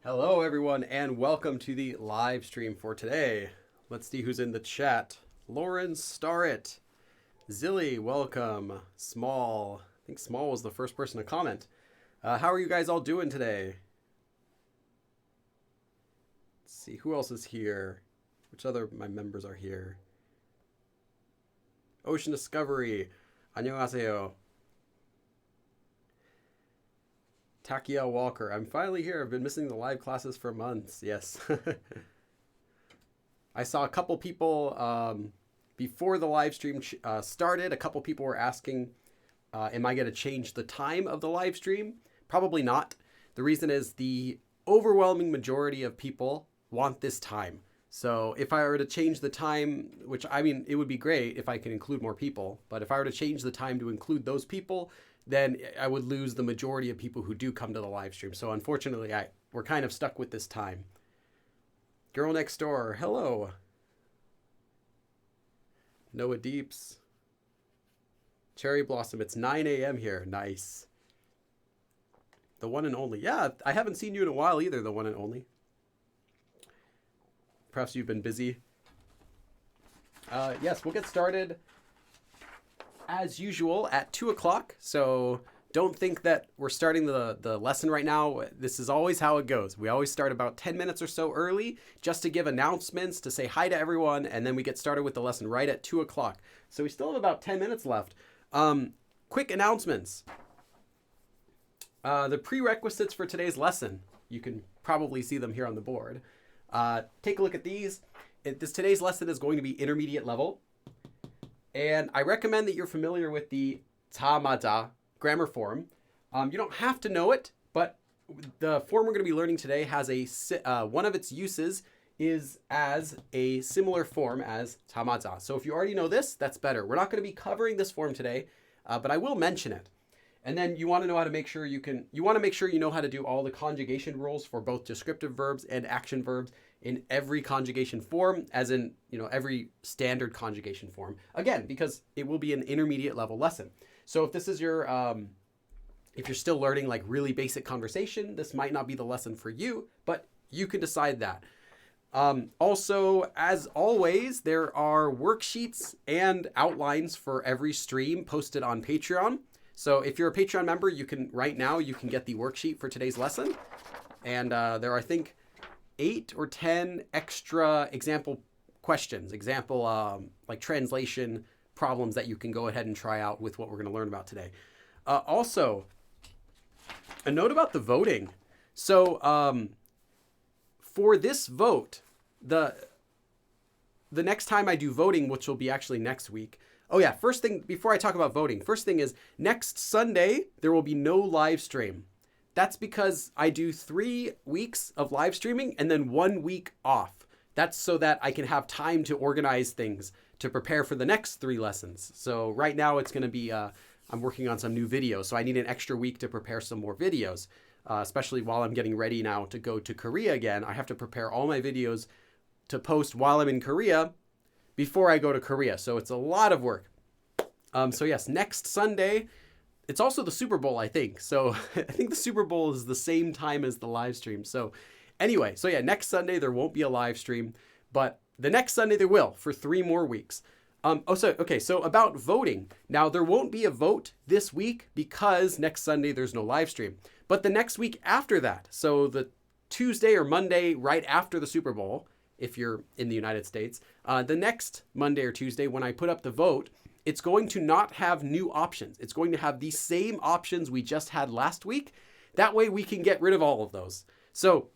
Hello, everyone, and welcome to the live stream for today. Let's see who's in the chat. Lauren Starrett, Zilly, welcome. Small, I think Small was the first person to comment. How are you guys all doing today? Let's see, who else is here? Which other my members are here? Ocean Discovery, 안녕하세요. Takia Walker, I'm finally here. I've been missing the live classes for months. Yes. I saw a couple people before the live stream started. A couple people were asking, am I going to change the time of the live stream? Probably not. The reason is the overwhelming majority of people want this time. So if I were to change the time, which I mean, it would be great if I can include more people, but if I were to change the time to include those people, then I would lose the majority of people who do come to the live stream. So unfortunately, we're kind of stuck with this time. Girl next door, hello. Noah Deeps. Cherry Blossom, it's 9 a.m. here. Nice. The one and only. Yeah, I haven't seen you in a while either, the one and only. Perhaps you've been busy. Yes, we'll get started as usual at 2 o'clock. So don't think that we're starting the lesson right now. This is always how it goes. We always start about 10 minutes or so early just to give announcements, to say hi to everyone, and then we get started with the lesson right at 2 o'clock. So we still have about 10 minutes left. Quick announcements. The prerequisites for today's lesson. You can probably see them here on the board. Take a look at these. Today's lesson is going to be intermediate level. And I recommend that you're familiar with the 자마자 grammar form. You don't have to know it, but the form we're going to be learning today has one of its uses is as a similar form as 자마자. So if you already know this, that's better. We're not going to be covering this form today, but I will mention it. And then you want to know how to make sure you want to make sure you know how to do all the conjugation rules for both descriptive verbs and action verbs in every conjugation form, as in, every standard conjugation form. Again, because it will be an intermediate level lesson. So if this is if you're still learning like really basic conversation, this might not be the lesson for you, but you can decide that. Also, as always, there are worksheets and outlines for every stream posted on Patreon. So if you're a Patreon member, right now you can get the worksheet for today's lesson. And there are, I think, 8 or 10 extra example questions, like translation problems that you can go ahead and try out with what we're going to learn about today. Also, a note about the voting. So for this vote, the next time I do voting, which will be actually next week. Oh yeah, first thing, before I talk about voting, first thing is next Sunday, there will be no live stream. That's because I do 3 weeks of live streaming and then 1 week off. That's so that I can have time to organize things to prepare for the next 3 lessons. So right now it's going to be, I'm working on some new videos. So I need an extra week to prepare some more videos, especially while I'm getting ready now to go to Korea again. I have to prepare all my videos to post while I'm in Korea before I go to Korea. So it's a lot of work. So yes, next Sunday, it's also the Super Bowl, I think. So I think the Super Bowl is the same time as the live stream. So anyway, so yeah, next Sunday there won't be a live stream, but the next Sunday there will for 3 more weeks. So about voting. Now there won't be a vote this week because next Sunday there's no live stream. But the next week after that, so the Tuesday or Monday right after the Super Bowl, if you're in the United States, the next Monday or Tuesday when I put up the vote, it's going to not have new options. It's going to have the same options we just had last week. That way we can get rid of all of those. So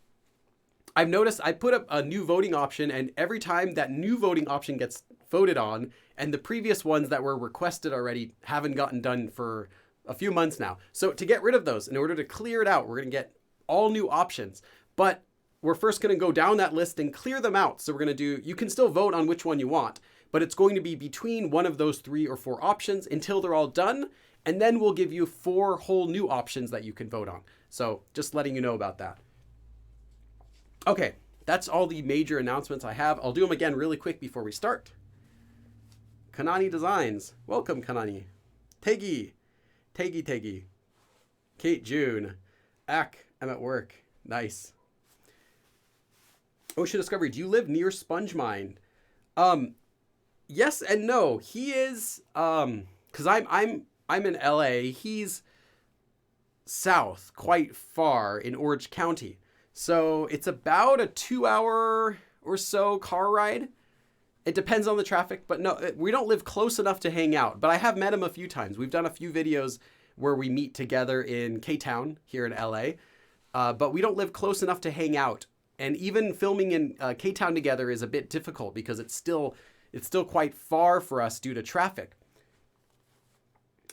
I've noticed I put up a new voting option, and every time that new voting option gets voted on, and the previous ones that were requested already haven't gotten done for a few months now. So to get rid of those, in order to clear it out, we're going to get all new options. But we're first going to go down that list and clear them out. So we're going to you can still vote on which one you want, but it's going to be between one of those 3 or 4 options until they're all done. And then we'll give you 4 whole new options that you can vote on. So just letting you know about that. Okay, that's all the major announcements I have. I'll do them again really quick before we start. Kanani Designs. Welcome, Kanani. Tegi. Kate June. I'm at work. Nice. Ocean Discovery, do you live near Sponge Mine? Um, yes and no. He is because I'm in LA. He's south, quite far in Orange County. So it's about a 2 hour or so car ride. It depends on the traffic, but no, we don't live close enough to hang out. But I have met him a few times. We've done a few videos where we meet together in K-Town here in LA, but we don't live close enough to hang out. And even filming in K-Town together is a bit difficult because it's still quite far for us due to traffic.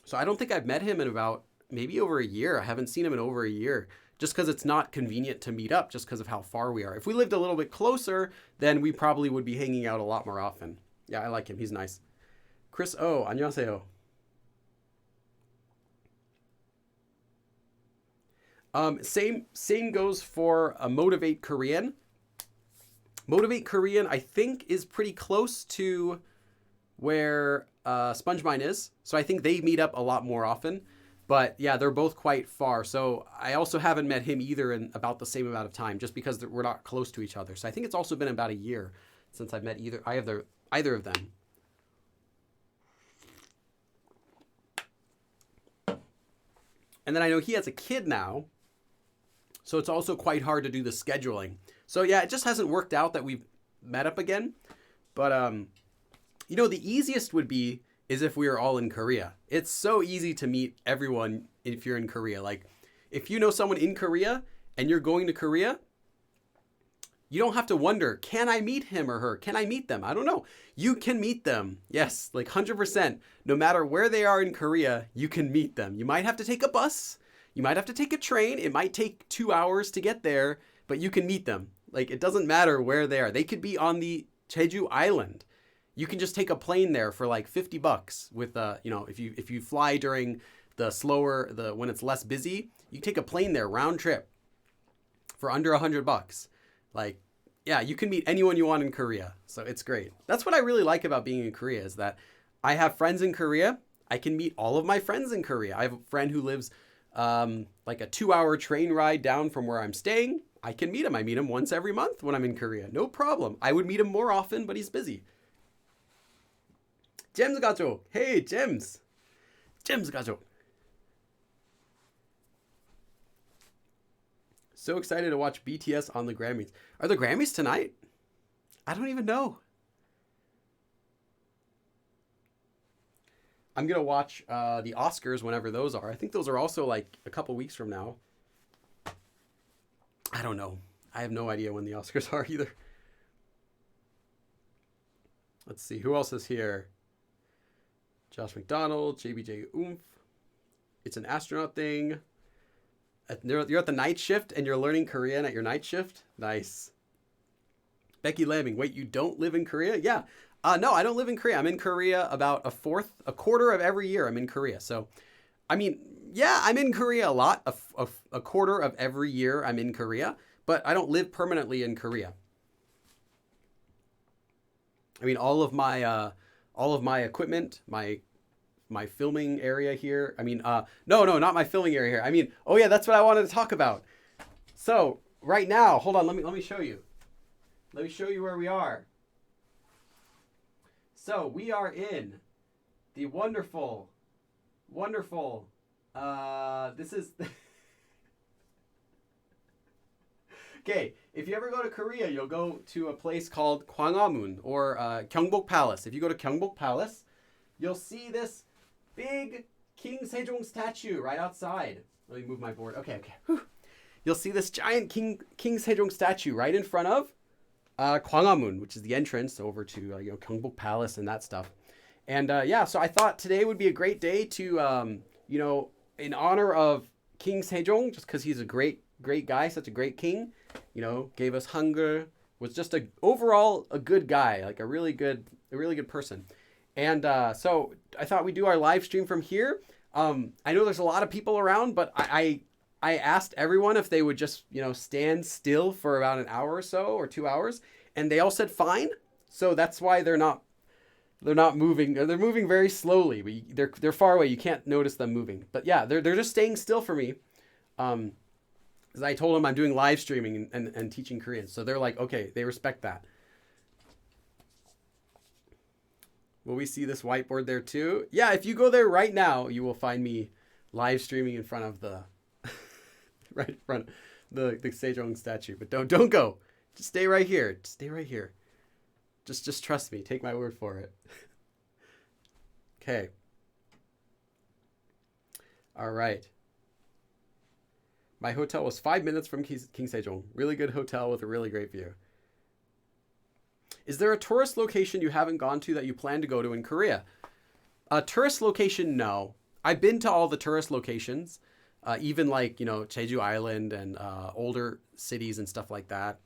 So I don't think I've met him in about maybe over a year. I haven't seen him in over a year just because it's not convenient to meet up just because of how far we are. If we lived a little bit closer, then we probably would be hanging out a lot more often. Yeah, I like him. He's nice. Chris O, 안녕하세요. Same goes for Motivate Korean. Motivate Korean, I think, is pretty close to where Sponge Mine is. So I think they meet up a lot more often. But yeah, they're both quite far. So I also haven't met him either in about the same amount of time, just because we're not close to each other. So I think it's also been about a year since I've met either of them. And then I know he has a kid now. So it's also quite hard to do the scheduling. So yeah, it just hasn't worked out that we've met up again. But you know, the easiest would be is if we were all in Korea. It's so easy to meet everyone if you're in Korea. Like, if you know someone in Korea and you're going to Korea, you don't have to wonder, can I meet him or her? Can I meet them? I don't know. You can meet them. Yes, like 100%. No matter where they are in Korea, you can meet them. You might have to take a bus. You might have to take a train. It might take 2 hours to get there, but you can meet them. Like, it doesn't matter where they are. They could be on the Jeju Island. You can just take a plane there for like $50 with, you know, if you fly during when it's less busy, you take a plane there round trip for under $100. Like, yeah, you can meet anyone you want in Korea. So it's great. That's what I really like about being in Korea is that I have friends in Korea. I can meet all of my friends in Korea. I have a friend who lives like a 2-hour train ride down from where I'm staying. I can meet him. I meet him once every month when I'm in Korea. No problem. I would meet him more often, but he's busy. Gems 가족. Hey, Gems. Gems 가족. So excited to watch BTS on the Grammys. Are the Grammys tonight? I don't even know. I'm going to watch the Oscars whenever those are. I think those are also like a couple weeks from now. I don't know. I have no idea when the Oscars are either. Let's see. Who else is here? Josh McDonald, JBJ Oomph. It's an astronaut thing. You're at the night shift and you're learning Korean at your night shift? Nice. Becky Lambing. Wait, you don't live in Korea? Yeah. No, I don't live in Korea. I'm in Korea about a quarter of every year I'm in Korea. So, I mean, yeah, I'm in Korea a lot. A quarter of every year I'm in Korea, but I don't live permanently in Korea. I mean, all of my equipment, my filming area here. I mean, no, not my filming area here. I mean, oh yeah, that's what I wanted to talk about. So right now, hold on, let me show you. Let me show you where we are. So we are in the wonderful, this is, okay, if you ever go to Korea, you'll go to a place called Gwanghwamun or Gyeongbok Palace. If you go to Gyeongbok Palace, you'll see this big King Sejong statue right outside. Let me move my board. Okay. Whew. You'll see this giant King Sejong statue right in front of Gwanghwamun, which is the entrance over to Gyeongbok Palace and that stuff. And yeah, so I thought today would be a great day to, in honor of King Sejong, just because he's a great guy, such a great king, gave us hunger, was just overall a good guy, like a really good person. And so I thought we'd do our live stream from here. I know there's a lot of people around, but I asked everyone if they would just, stand still for about an hour or so or 2 hours. And they all said fine. So that's why they're not moving. They're moving very slowly. But they're far away. You can't notice them moving. But yeah, they're just staying still for me. Because I told them I'm doing live streaming and teaching Korean. So they're like, okay, they respect that. Will we see this whiteboard there too? Yeah, if you go there right now, you will find me live streaming in front of the right in front of the Sejong statue. But don't go. Just stay right here. Just stay right here. Just trust me. Take my word for it. Okay. All right. My hotel was 5 minutes from King Sejong. Really good hotel with a really great view. Is there a tourist location you haven't gone to that you plan to go to in Korea? A tourist location, no. I've been to all the tourist locations, even like, Jeju Island and older cities and stuff like that.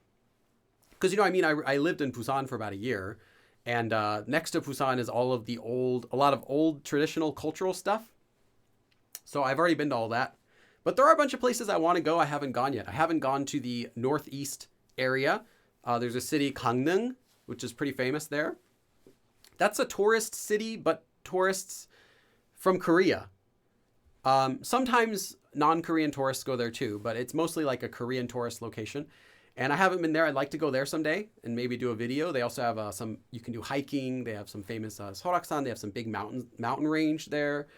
Because, I lived in Busan for about a year. And next to Busan is a lot of old traditional cultural stuff. So I've already been to all that. But there are a bunch of places I want to go I haven't gone yet. I haven't gone to the northeast area. There's a city, Gangneung, which is pretty famous there. That's a tourist city, but tourists from Korea. Sometimes non-Korean tourists go there too, but it's mostly like a Korean tourist location. And I haven't been there. I'd like to go there someday and maybe do a video. They also have you can do hiking. They have some famous Soraksan. They have some big mountain range there.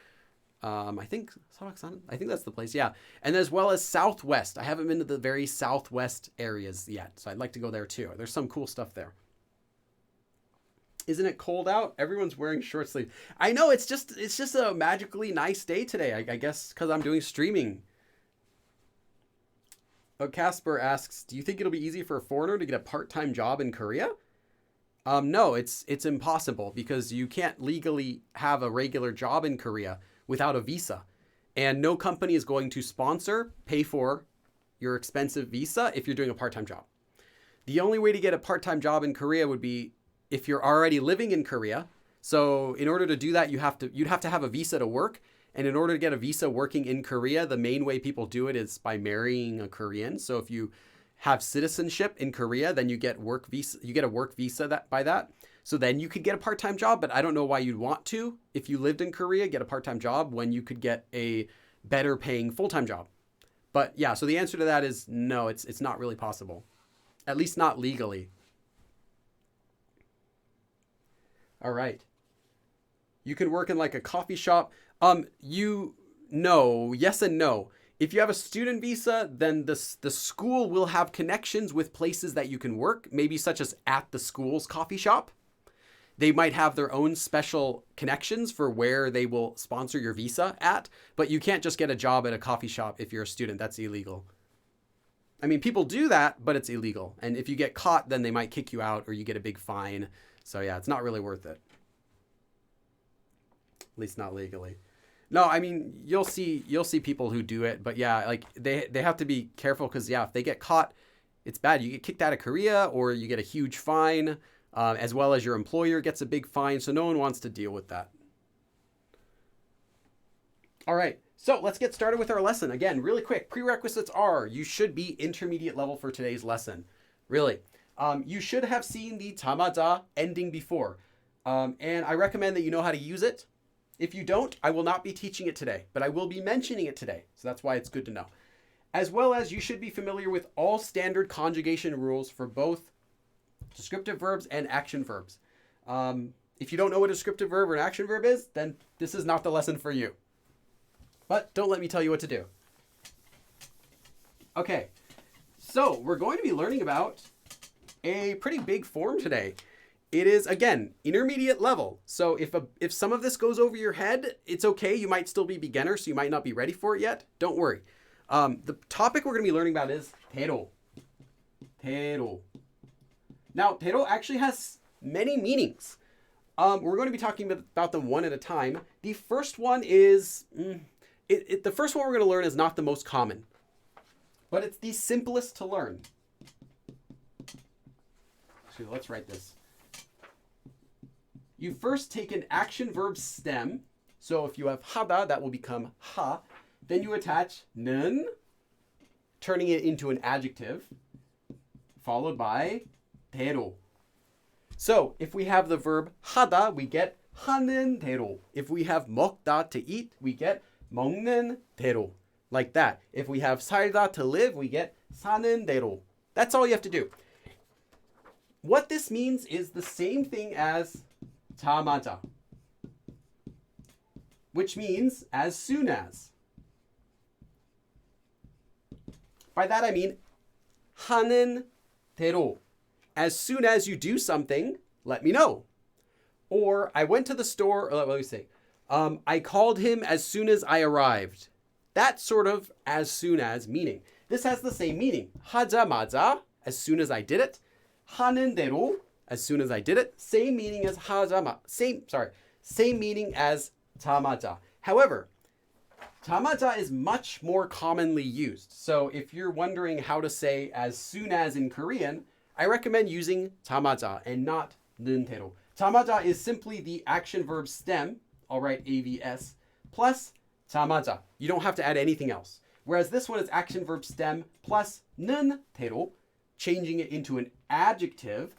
I think Soraksan, I think that's the place. Yeah. And as well as Southwest. I haven't been to the very Southwest areas yet. So I'd like to go there too. There's some cool stuff there. Isn't it cold out? Everyone's wearing short sleeves. I know it's just a magically nice day today. I guess because I'm doing streaming. Oh, Casper asks, do you think it'll be easy for a foreigner to get a part-time job in Korea? No, it's impossible because you can't legally have a regular job in Korea without a visa. And no company is going to pay for your expensive visa if you're doing a part-time job. The only way to get a part-time job in Korea would be if you're already living in Korea. So in order to do that, you'd have to have a visa to work. And in order to get a visa working in Korea, the main way people do it is by marrying a Korean. So if you have citizenship in Korea, then you get a work visa by that. So then you could get a part-time job, but I don't know why you'd want to, if you lived in Korea, get a part-time job when you could get a better paying full-time job. But yeah, so the answer to that is no, it's not really possible. At least not legally. All right. You can work in like a coffee shop. Yes and no. If you have a student visa, then the school will have connections with places that you can work, maybe such as at the school's coffee shop. They might have their own special connections for where they will sponsor your visa at, but you can't just get a job at a coffee shop if you're a student. That's illegal. I mean, people do that, but it's illegal. And if you get caught, then they might kick you out or you get a big fine. So yeah, it's not really worth it. At least not legally. No, I mean, you'll see people who do it, but yeah, like they have to be careful because yeah, if they get caught, it's bad. You get kicked out of Korea or you get a huge fine, as well as your employer gets a big fine. So no one wants to deal with that. All right, so let's get started with our lesson. Again, really quick, prerequisites are, you should be intermediate level for today's lesson. Really. You should have seen the tamaza ending before. And I recommend that you know how to use it. If you don't, I will not be teaching it today, but I will be mentioning it today. So that's why it's good to know. As well as you should be familiar with all standard conjugation rules for both descriptive verbs and action verbs. If you don't know what a descriptive verb or an action verb is, then this is not the lesson for you. But don't let me tell you what to do. Okay, so we're going to be learning about a pretty big form today. It is, again, intermediate level. So if some of this goes over your head, it's okay. You might still be beginner, so you might not be ready for it yet. Don't worry. The topic we're going to be learning about is 대로. 대로. Now, 대로 actually has many meanings. We're going to be talking about them one at a time. The first one is, the first one we're going to learn is not the most common, but it's the simplest to learn. So let's write this. You first take an action verb stem. So if you have 하다, that will become ha. Then you attach 는, turning it into an adjective, followed by 대로. So if we have the verb 하다, we get 하는 대로. If we have 먹다, to eat, we get 먹는 대로. like that. If we have 살다 to live, we get 사는 대로. That's all you have to do. What this means is the same thing as 자마자, which means as soon as. By that I mean 하는 대로. As soon as you do something, let me know. Or I went to the store, or let me say, I called him as soon as I arrived. That sort of as soon as meaning. This has the same meaning. 하자마자, as soon as I did it. 하는 대로, as soon as I did it. Same meaning as same meaning as 자마자. However, 자마자 is much more commonly used. So if you're wondering how to say as soon as in Korean, I recommend using 자마자 and not 는 대로. 자마자 is simply the action verb stem, I'll write AVS, plus 자마자. You don't have to add anything else. Whereas this one is action verb stem plus 는 대로, changing it into an adjective.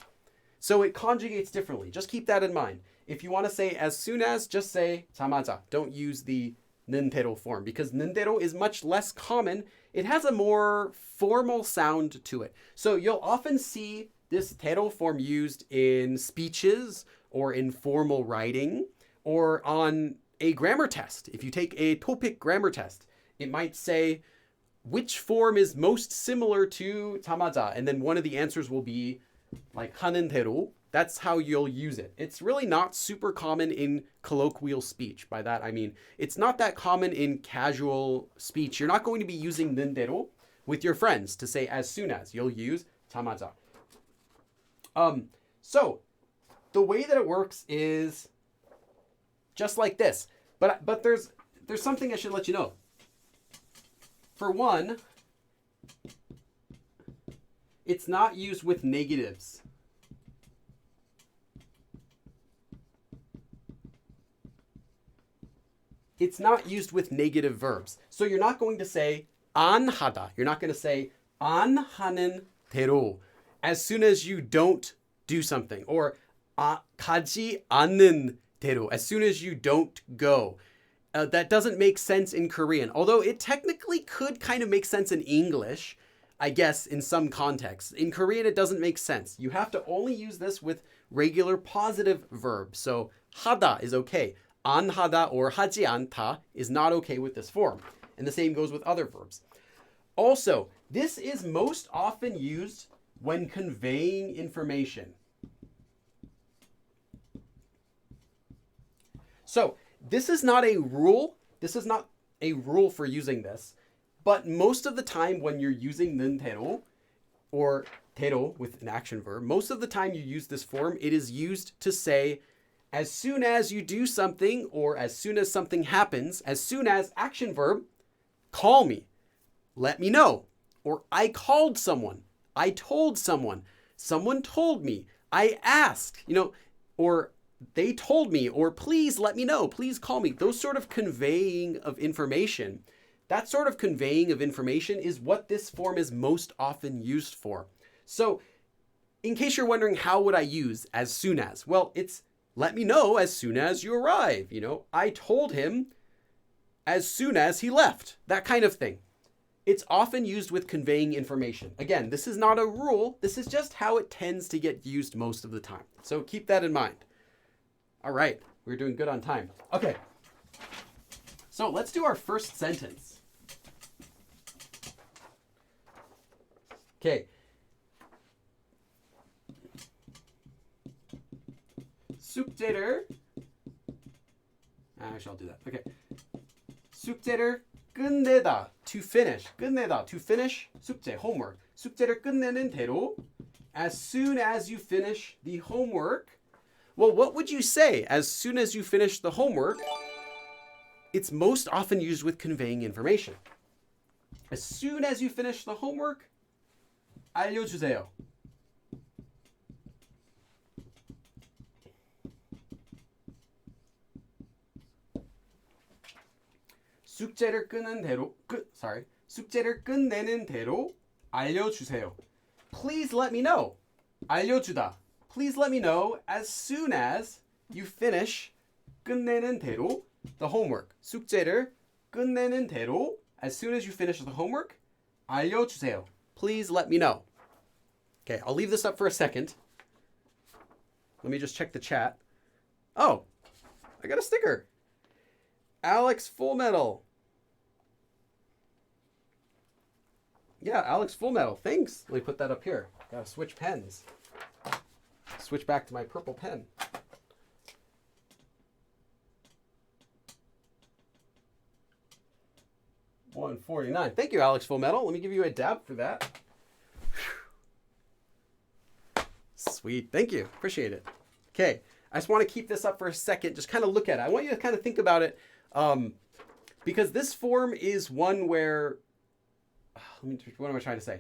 So it conjugates differently. Just keep that in mind. If you want to say as soon as, just say 자마자. Don't use the 는 대로 form because 는 대로 is much less common. It has a more formal sound to it. So you'll often see this 대로 form used in speeches or in formal writing or on a grammar test. If you take a TOPIK grammar test, it might say which form is most similar to 자마자, and then one of the answers will be like 하는 대로. That's how you'll use it. It's really not super common in colloquial speech. By that I mean it's not that common in casual speech. You're not going to be using 는 대로 with your friends to say as soon as. You'll use 자마자. So the way that it works is just like this. But there's something I should let you know. For one, it's not used with negatives. It's not used with negative verbs. So you're not going to say 안 하다. You're not going to say 안 하는 대로 as soon as you don't do something. Or 가지 않는 대로 as soon as you don't go. That doesn't make sense in Korean. Although it technically could kind of make sense in English, I guess, in some contexts. In Korean, it doesn't make sense. You have to only use this with regular positive verbs. So 하다 is okay. 안 하다 or 하지 않다 is not okay with this form. And the same goes with other verbs. Also, this is most often used when conveying information. So this is not a rule. This is not a rule for using this. But most of the time when you're using 는 대로 or 대로 with an action verb, most of the time you use this form, it is used to say as soon as you do something or as soon as something happens, as soon as action verb, call me, let me know, or I called someone, I told someone, someone told me, I asked, or they told me, or please let me know, please call me. Those sort of conveying of information, that sort of conveying of information is what this form is most often used for. So in case you're wondering how would I use as soon as, well, it's let me know as soon as you arrive. I told him as soon as he left, that kind of thing. It's often used with conveying information. Again, this is not a rule. This is just how it tends to get used most of the time. So keep that in mind. All right, we're doing good on time. Okay, so let's do our first sentence. Okay. 숙제를 actually I'll do that. Okay. 숙제를 끝내다, to finish. 끝내다, to finish. 숙제, homework. 숙제를 끝내는 대로, as soon as you finish the homework. Well, what would you say as soon as you finish the homework? It's most often used with conveying information. As soon as you finish the homework, 알려주세요. 숙제를 숙제를 끝내는 대로 알려주세요. Please let me know. 알려주다. Please let me know as soon as you finish 끝내는 대로 the homework. 숙제를 끝내는 대로 as soon as you finish the homework, 알려주세요. Please let me know. Okay, I'll leave this up for a second. Let me just check the chat. Oh, I got a sticker. Alex Full Metal. Yeah, Alex Full Metal. Thanks. Let me put that up here. Gotta switch pens. Switch back to my purple pen. $149. Thank you, Alex Full Metal. Let me give you a dab for that. Sweet. Thank you. Appreciate it. Okay. I just want to keep this up for a second. Just kind of look at it. I want you to kind of think about it because this form is one where, what am I trying to say?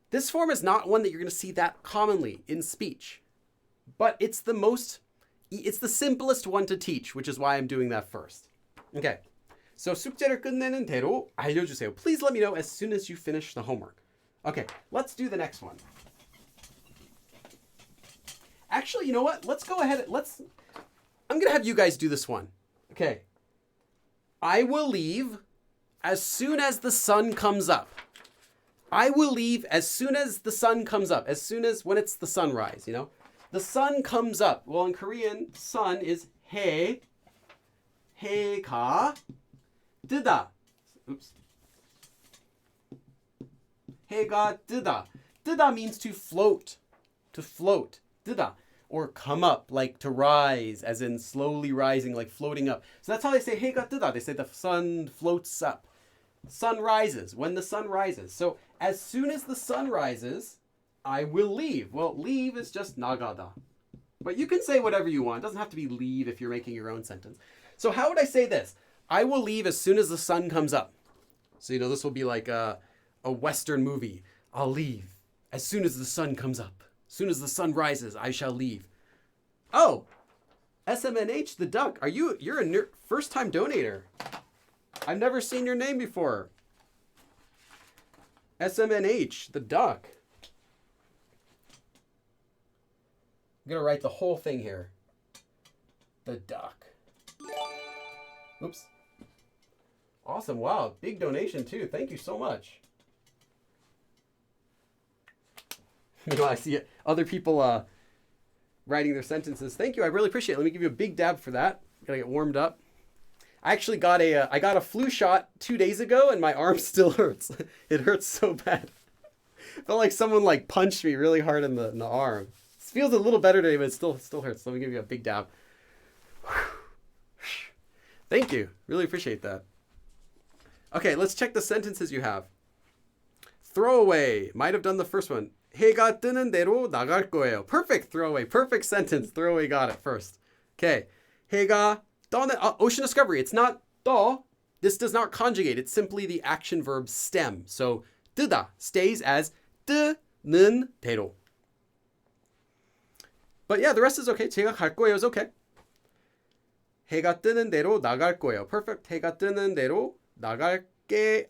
This form is not one that you're going to see that commonly in speech, but it's the simplest one to teach, which is why I'm doing that first. Okay. So 숙제를 끝내는 대로 알려주세요. Please let me know as soon as you finish the homework. Okay, let's do the next one. Actually, you know what? Let's go ahead. I'm going to have you guys do this one. Okay. I will leave as soon as the sun comes up. I will leave as soon as the sun comes up. As soon as when it's the sunrise, you know? The sun comes up. Well, in Korean, sun is 해. 해가 뜨다. Oops. 해가 뜨다. 뜨다 means to float. To float. 뜨다. Or come up, like to rise, as in slowly rising, like floating up. So that's how they say 해가 뜨다. They say the sun floats up. Sun rises, when the sun rises. So as soon as the sun rises, I will leave. Well, leave is just 나가다. But you can say whatever you want. It doesn't have to be leave if you're making your own sentence. So how would I say this? I will leave as soon as the sun comes up. So, this will be like a Western movie. I'll leave as soon as the sun comes up. As soon as the sun rises, I shall leave. Oh, SMNH the duck. You're a first-time donator. I've never seen your name before. SMNH the duck. I'm going to write the whole thing here. The duck. Oops. Awesome. Wow. Big donation too. Thank you so much. I see other people writing their sentences. Thank you. I really appreciate it. Let me give you a big dab for that. Gotta get warmed up. I actually got I got a flu shot 2 days ago and my arm still hurts. It hurts so bad. Felt like someone punched me really hard in the arm. It feels a little better today, but it still hurts. Let me give you a big dab. Thank you. Really appreciate that. Okay, let's check the sentences you have. Throwaway. Might have done the first one. 해가 뜨는 대로 나갈 거예요. Perfect throwaway. Perfect sentence. Throwaway got it first. Okay. 해가 떠는 ocean discovery. It's not 떠. This does not conjugate. It's simply the action verb stem. So 뜨다 stays as 뜨는 대로. But yeah, the rest is okay. 제가 갈 거예요 is okay. 해가 뜨는 대로 나갈 거예요. Perfect. 해가 뜨는 대로 나갈게.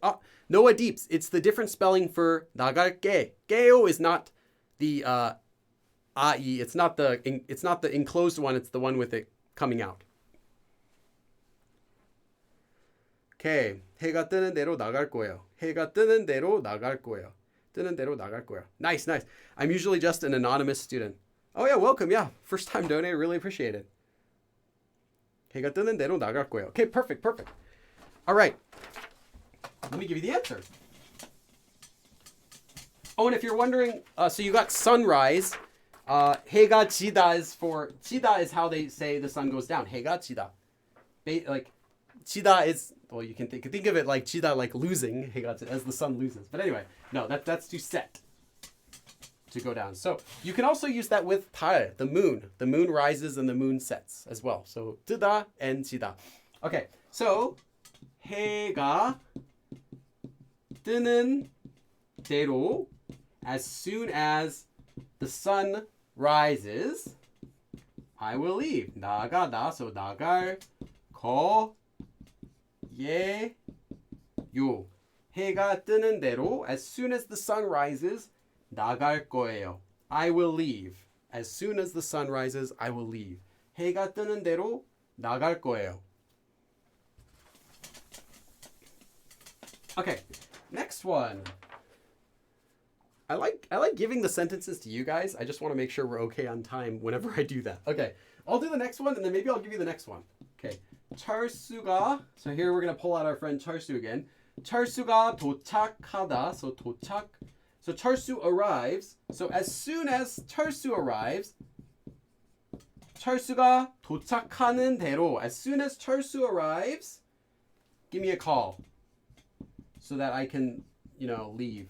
Noah Deeps. It's the different spelling for 나갈게. 게요 is not the ai. It's not the enclosed one. It's the one with it coming out. Okay. 해가 뜨는 대로 나갈 거예요. 해가 뜨는 대로 나갈 거예요. 뜨는 대로 나갈 거예요. Nice, nice. I'm usually just an anonymous student. Oh yeah, welcome. Yeah, first time donor. Really appreciate it. 해가 뜨는 대로 나갈 거예요. Okay, perfect, perfect. All right. Let me give you the answer. Oh, and if you're wondering, so you got sunrise. 해가 지다 is for, 지다 is how they say the sun goes down. 해가 지다. 지다 is, well, you can think of it like 지다, like losing, 해가 지다, as the sun loses. But anyway, no, that's to set, to go down. So you can also use that with 달, the moon. The moon rises and the moon sets as well. So 뜨다 and 지다. Okay, so 해가 뜨는 대로, as soon as the sun rises, I will leave. 나가다, so 나갈 거예요. 해가 뜨는 대로, as soon as the sun rises, 나갈 거예요. I will leave. As soon as the sun rises, I will leave. 해가 뜨는 대로 나갈 거예요. Okay, next one. I like giving the sentences to you guys. I just want to make sure we're okay on time whenever I do that. Okay, I'll do the next one, and then maybe I'll give you the next one. Okay, 철수가. So here we're gonna pull out our friend 철수 again. 철수가 도착하다. So 도착. So 철수 arrives. So as soon as 철수 arrives, 철수가 도착하는 대로. As soon as 철수 arrives, give me a call, so that I can, leave.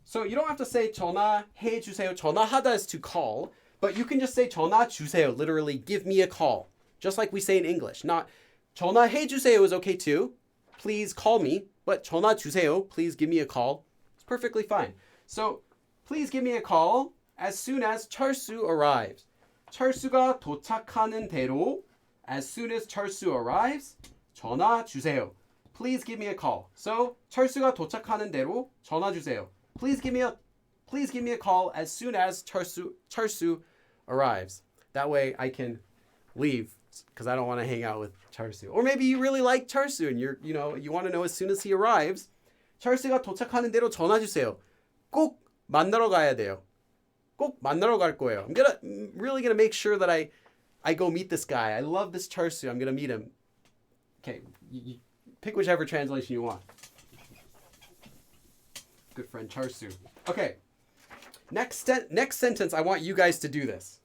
So you don't have to say 전화해 주세요. 전화하다 is to call, but you can just say 전화 주세요. Literally, give me a call. Just like we say in English. Not 전화해 주세요 is okay too. Please call me. But 전화 주세요, please give me a call. It's perfectly fine. So please give me a call as soon as 철수 arrives. 철수가 도착하는 대로. As soon as 철수 arrives, 전화 주세요. Please give me a call. So 철수가 도착하는 대로 전화 주세요. Please give me a call as soon as 철수 arrives. That way I can leave because I don't want to hang out with 철수. Or maybe you really like 철수 and you want to know as soon as he arrives. 철수가 도착하는 대로 전화 주세요. 꼭 만나러 가야 돼요. 꼭 만나러 갈 거예요. I'm really gonna make sure that I go meet this guy. I love this 철수. I'm gonna meet him. Okay, you pick whichever translation you want. Good friend 철수. Okay. Next sentence, I want you guys to do this.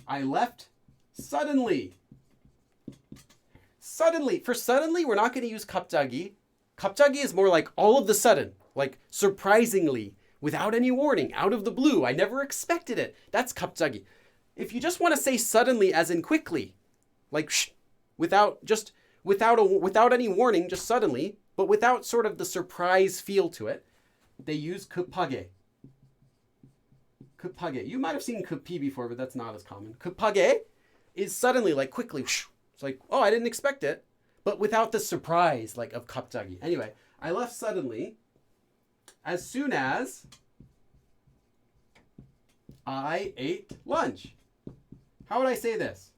I left suddenly. Suddenly. For suddenly, we're not going to use 갑자기. 갑자기 is more like all of the sudden, like surprisingly, without any warning, out of the blue. I never expected it. That's 갑자기. If you just want to say suddenly as in quickly, like without any warning, just suddenly, but without sort of the surprise feel to it, they use 급하게. 급하게. You might have seen 급히 before, but that's not as common. 급하게 is suddenly, like quickly. It's like, oh, I didn't expect it, but without the surprise, like of 갑자기. Anyway, I left suddenly as soon as I ate lunch. How would I say this?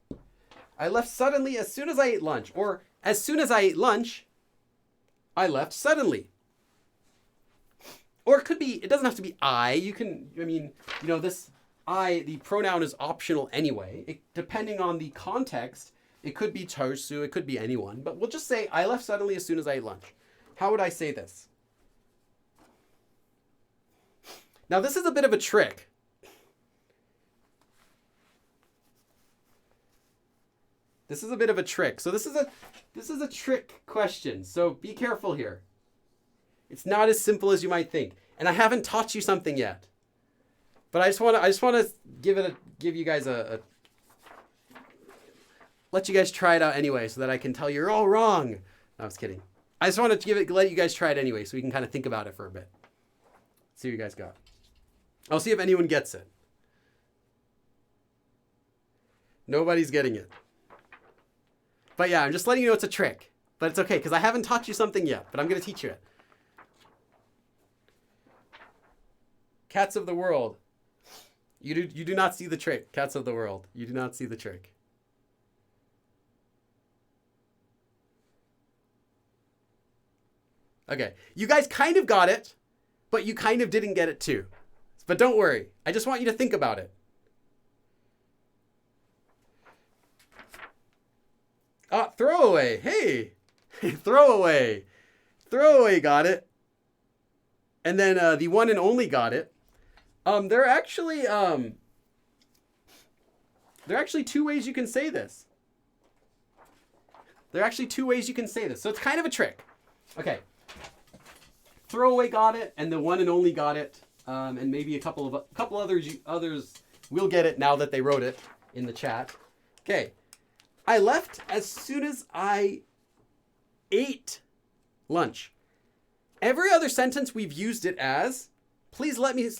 I left suddenly as soon as I ate lunch, or as soon as I ate lunch, I left suddenly. Or it doesn't have to be I. This I, the pronoun is optional anyway. Depending on the context, it could be 철수, it could be anyone. But we'll just say, I left suddenly as soon as I ate lunch. How would I say this? Now, this is a bit of a trick. This is a bit of a trick. So this is a trick question. So be careful here. It's not as simple as you might think. And I haven't taught you something yet. But I just want to give you guys let you guys try it out anyway so that I can tell you're all wrong. No, I was kidding. I just want to let you guys try it anyway so we can kind of think about it for a bit. See what you guys got. I'll see if anyone gets it. Nobody's getting it. But yeah, I'm just letting you know it's a trick. But it's okay, because I haven't taught you something yet, but I'm going to teach you it. Cats of the world. You do not see the trick. Cats of the world. You do not see the trick. Okay. You guys kind of got it, but you kind of didn't get it too. But don't worry. I just want you to think about it. Throwaway. Hey. Throwaway. Throwaway got it. And then the one and only got it. There are actually two ways you can say this. There are actually two ways you can say this. So it's kind of a trick. Okay. Throwaway got it, and the one and only got it. And maybe a couple others will get it now that they wrote it in the chat. Okay. I left as soon as I ate lunch. Every other sentence we've used it as, please let me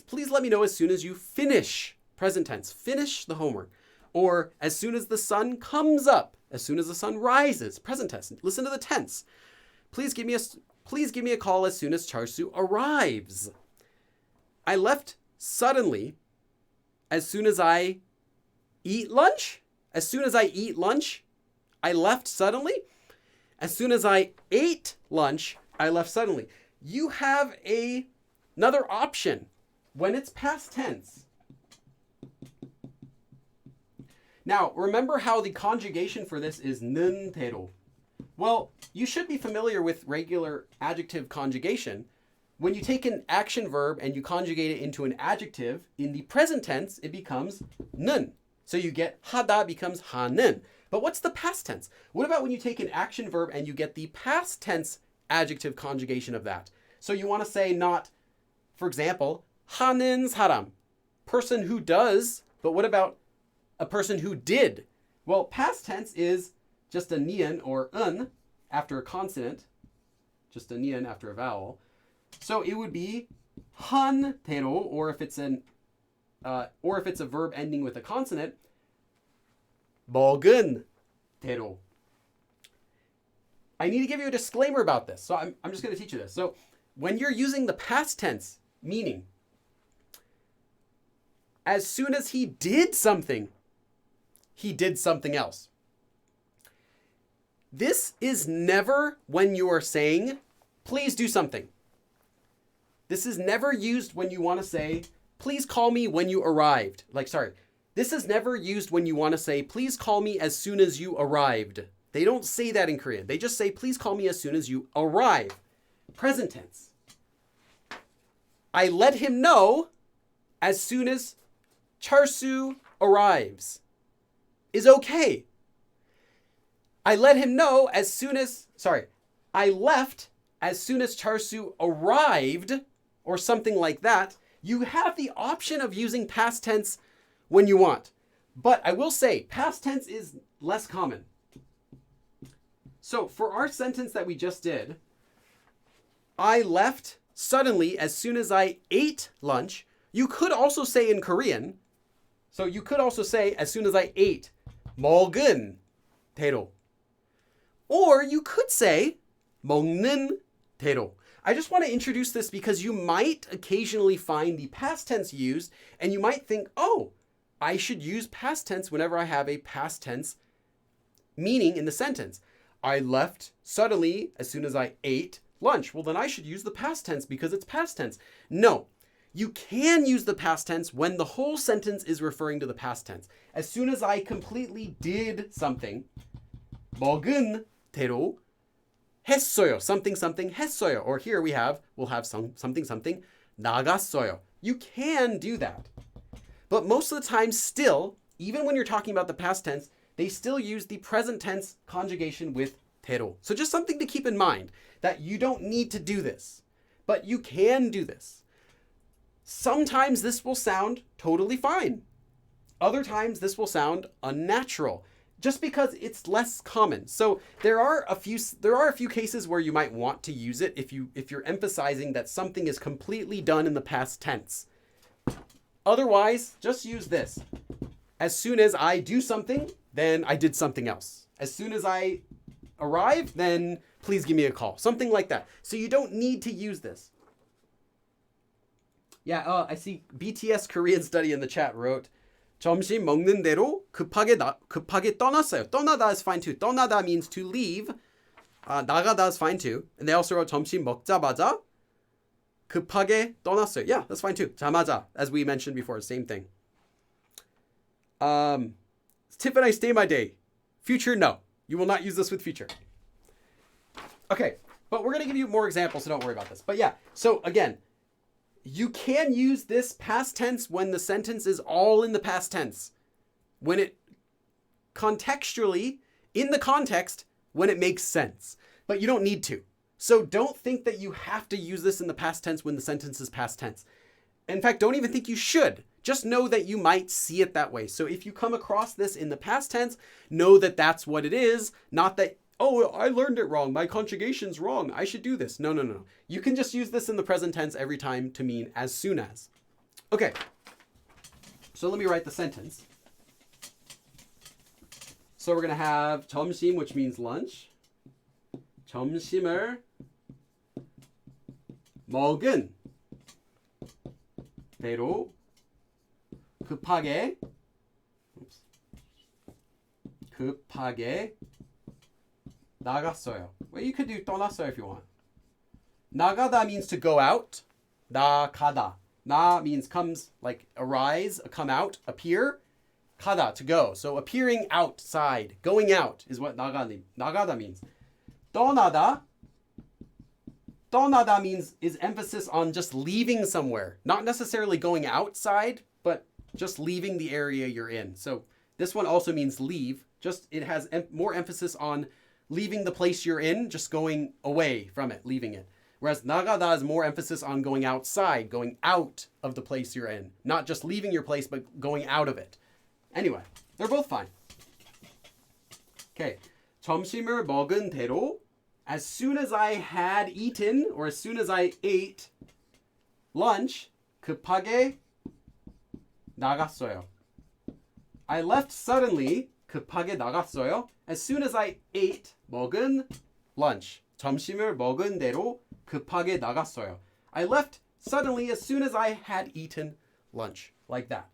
know as soon as you finish. Present tense, finish the homework. Or as soon as the sun comes up, as soon as the sun rises. Present tense. Listen to the tense. Please give me a call as soon as 철수 arrives. I left suddenly as soon as I eat lunch. As soon as I eat lunch, I left suddenly. as soon as I ate lunch, I left suddenly. You have another option when it's past tense. Now, remember how the conjugation for this is 는 대로. Well, you should be familiar with regular adjective conjugation. When you take an action verb and you conjugate it into an adjective, in the present tense, it becomes 는. So you get 하다 becomes 하는. But what's the past tense? What about when you take an action verb and you get the past tense adjective conjugation of that? So you want to say not, for example, 하는 사람, person who does, but what about a person who did? Well, past tense is just a nian or un after a consonant, just a nian after a vowel. So it would be 한 대로, or if it's a verb ending with a consonant, 먹은 대로. I need to give you a disclaimer about this. So I'm just going to teach you this. So when you're using the past tense, meaning as soon as he did something else. This is never when you are saying, please do something. This is never used when you want to say, please call me when you arrived. This is never used when you want to say, please call me as soon as you arrived. They don't say that in Korean. They just say, please call me as soon as you arrive. Present tense. I let him know as soon as Charsu arrives. Is okay. I let him know as soon as, I left as soon as Charsu arrived, or something like that. You have the option of using past tense when you want. But I will say, past tense is less common. So for our sentence that we just did, I left suddenly as soon as I ate lunch. You could also say in Korean, so you could also say as soon as I ate, 먹은 대로. Or you could say 먹는 대로. I just want to introduce this because you might occasionally find the past tense used and you might think, oh, I should use past tense whenever I have a past tense meaning in the sentence. I left suddenly as soon as I ate lunch. Well, then I should use the past tense because it's past tense. No, you can use the past tense when the whole sentence is referring to the past tense. As soon as I completely did something, 먹은 대로 했어요. Something 했어요. Or here we'll have something 나갔어요. You can do that. But most of the time still, even when you're talking about the past tense, they still use the present tense conjugation with 대로. So just something to keep in mind, that you don't need to do this, but you can do this. Sometimes this will sound totally fine. Other times this will sound unnatural, just because it's less common. So there are a few cases where you might want to use it if you're emphasizing that something is completely done in the past tense. Otherwise, just use this. As soon as I do something, then I did something else. As soon as I arrive, then please give me a call. Something like that. So you don't need to use this. Yeah, I see BTS Korean Study in the chat wrote, 점심 먹는 대로 급하게 떠났어요. 떠나다 is fine too. 떠나다 means to leave. 나가다 is fine too. And they also wrote 점심 먹자마자 급하게 떠났어요. Yeah, that's fine too. 자마자, as we mentioned before, same thing. Tiffany, stay my day. Future, no. You will not use this with future. Okay, but we're going to give you more examples, so don't worry about this. But yeah, so again, you can use this past tense when the sentence is all in the past tense. When it contextually, in the context, when it makes sense. But you don't need to. So don't think that you have to use this in the past tense when the sentence is past tense. In fact, don't even think you should. Just know that you might see it that way. So if you come across this in the past tense, know that that's what it is. Not that, oh, I learned it wrong. My conjugation's wrong. I should do this. No. You can just use this in the present tense every time to mean as soon as. Okay. So let me write the sentence. So we're going to have 점심, which means lunch. 점심을 먹은 대로 급하게 나갔어요. Well, you could do 떠났어요 if you want. 나가다 means to go out. 나가다. 나 means comes, like arise, come out, appear. 가다, to go. So appearing outside, going out is what 나가다 means. 떠나다 means is emphasis on just leaving somewhere. Not necessarily going outside, but just leaving the area you're in. So this one also means leave. Just it has more emphasis on leaving the place you're in, just going away from it, leaving it. Whereas 나가다 is more emphasis on going outside, going out of the place you're in. Not just leaving your place, but going out of it. Anyway, they're both fine. Okay. 점심을 먹은 대로, as soon as I had eaten, or as soon as I ate lunch, 급하게 나갔어요. I left suddenly, 급하게 나갔어요. As soon as I ate, 먹은 lunch. 점심을 먹은 대로 급하게 나갔어요. I left suddenly as soon as I had eaten lunch. Like that.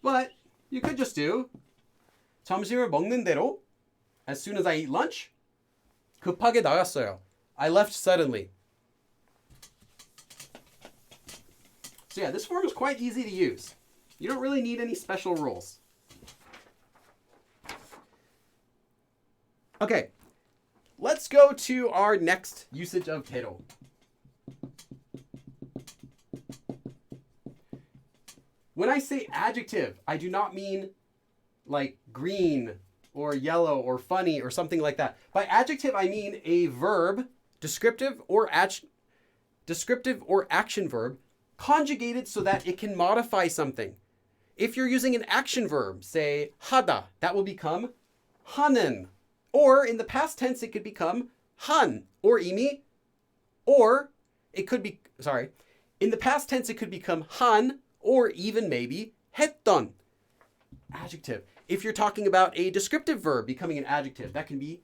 But you could just do 점심을 먹는 대로 as soon as I eat lunch 급하게 나갔어요. I left suddenly. So yeah, this form is quite easy to use. You don't really need any special rules. Okay, let's go to our next usage of 대로. When I say adjective, I do not mean like green or yellow or funny or something like that. By adjective, I mean a verb, descriptive or action verb, conjugated so that it can modify something. If you're using an action verb, say 하다, that will become 하는. Or in the past tense, it could become 한 or 이미. Or it could be, in the past tense, it could become 한 or even maybe 했던. Adjective. If you're talking about a descriptive verb becoming an adjective, that can be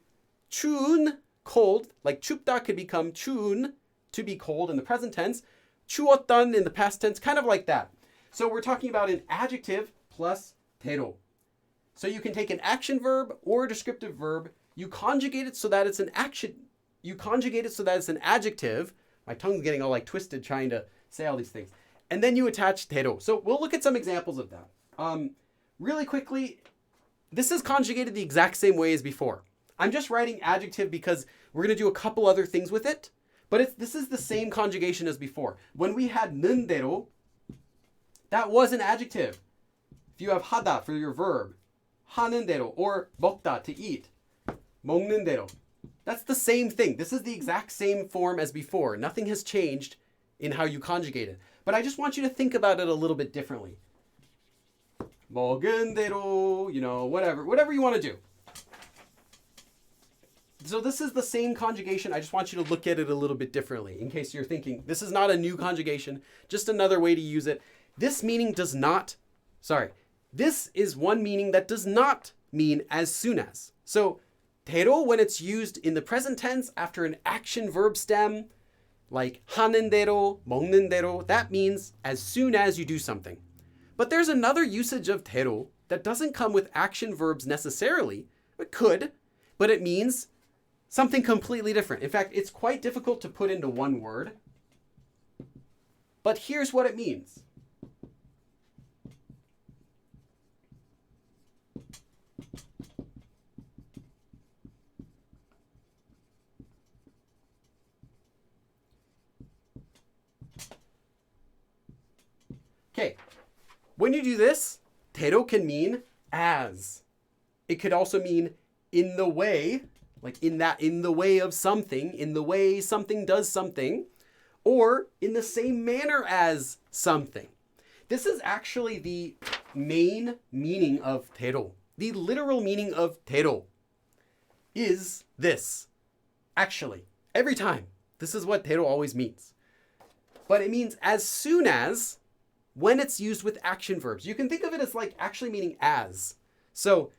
추운, cold. Like 춥다 could become 추운, to be cold in the present tense. 추웠던 in the past tense, kind of like that. So we're talking about an adjective plus 대로. So you can take an action verb or a descriptive verb, you conjugate it so that it's an action, you conjugate it so that it's an adjective. My tongue's getting all like twisted trying to say all these things. And then you attach 대로. So we'll look at some examples of that. Really quickly, this is conjugated the exact same way as before. I'm just writing adjective because we're going to do a couple other things with it. But this is the same conjugation as before. When we had 는 대로, that was an adjective. If you have 하다 for your verb, 하는 대로, or 먹다, to eat, 먹는 대로. That's the same thing. This is the exact same form as before. Nothing has changed in how you conjugate it. But I just want you to think about it a little bit differently. 먹은 대로, whatever you want to do. So this is the same conjugation. I just want you to look at it a little bit differently in case you're thinking, this is not a new conjugation, just another way to use it. This is one meaning that does not mean as soon as. So 대로, when it's used in the present tense after an action verb stem, like 하는 대로, 먹는 대로, that means as soon as you do something. But there's another usage of 대로 that doesn't come with action verbs necessarily. It could, but it means something completely different. In fact, it's quite difficult to put into one word. But here's what it means. Okay, when you do this, 대로 can mean as. It could also mean in the way, like in the way of something, in the way something does something, or in the same manner as something. This is actually the main meaning of 대로. The literal meaning of 대로 is this. Actually, every time. This is what 대로 always means. But it means as soon as, when it's used with action verbs. You can think of it as like actually meaning as. So,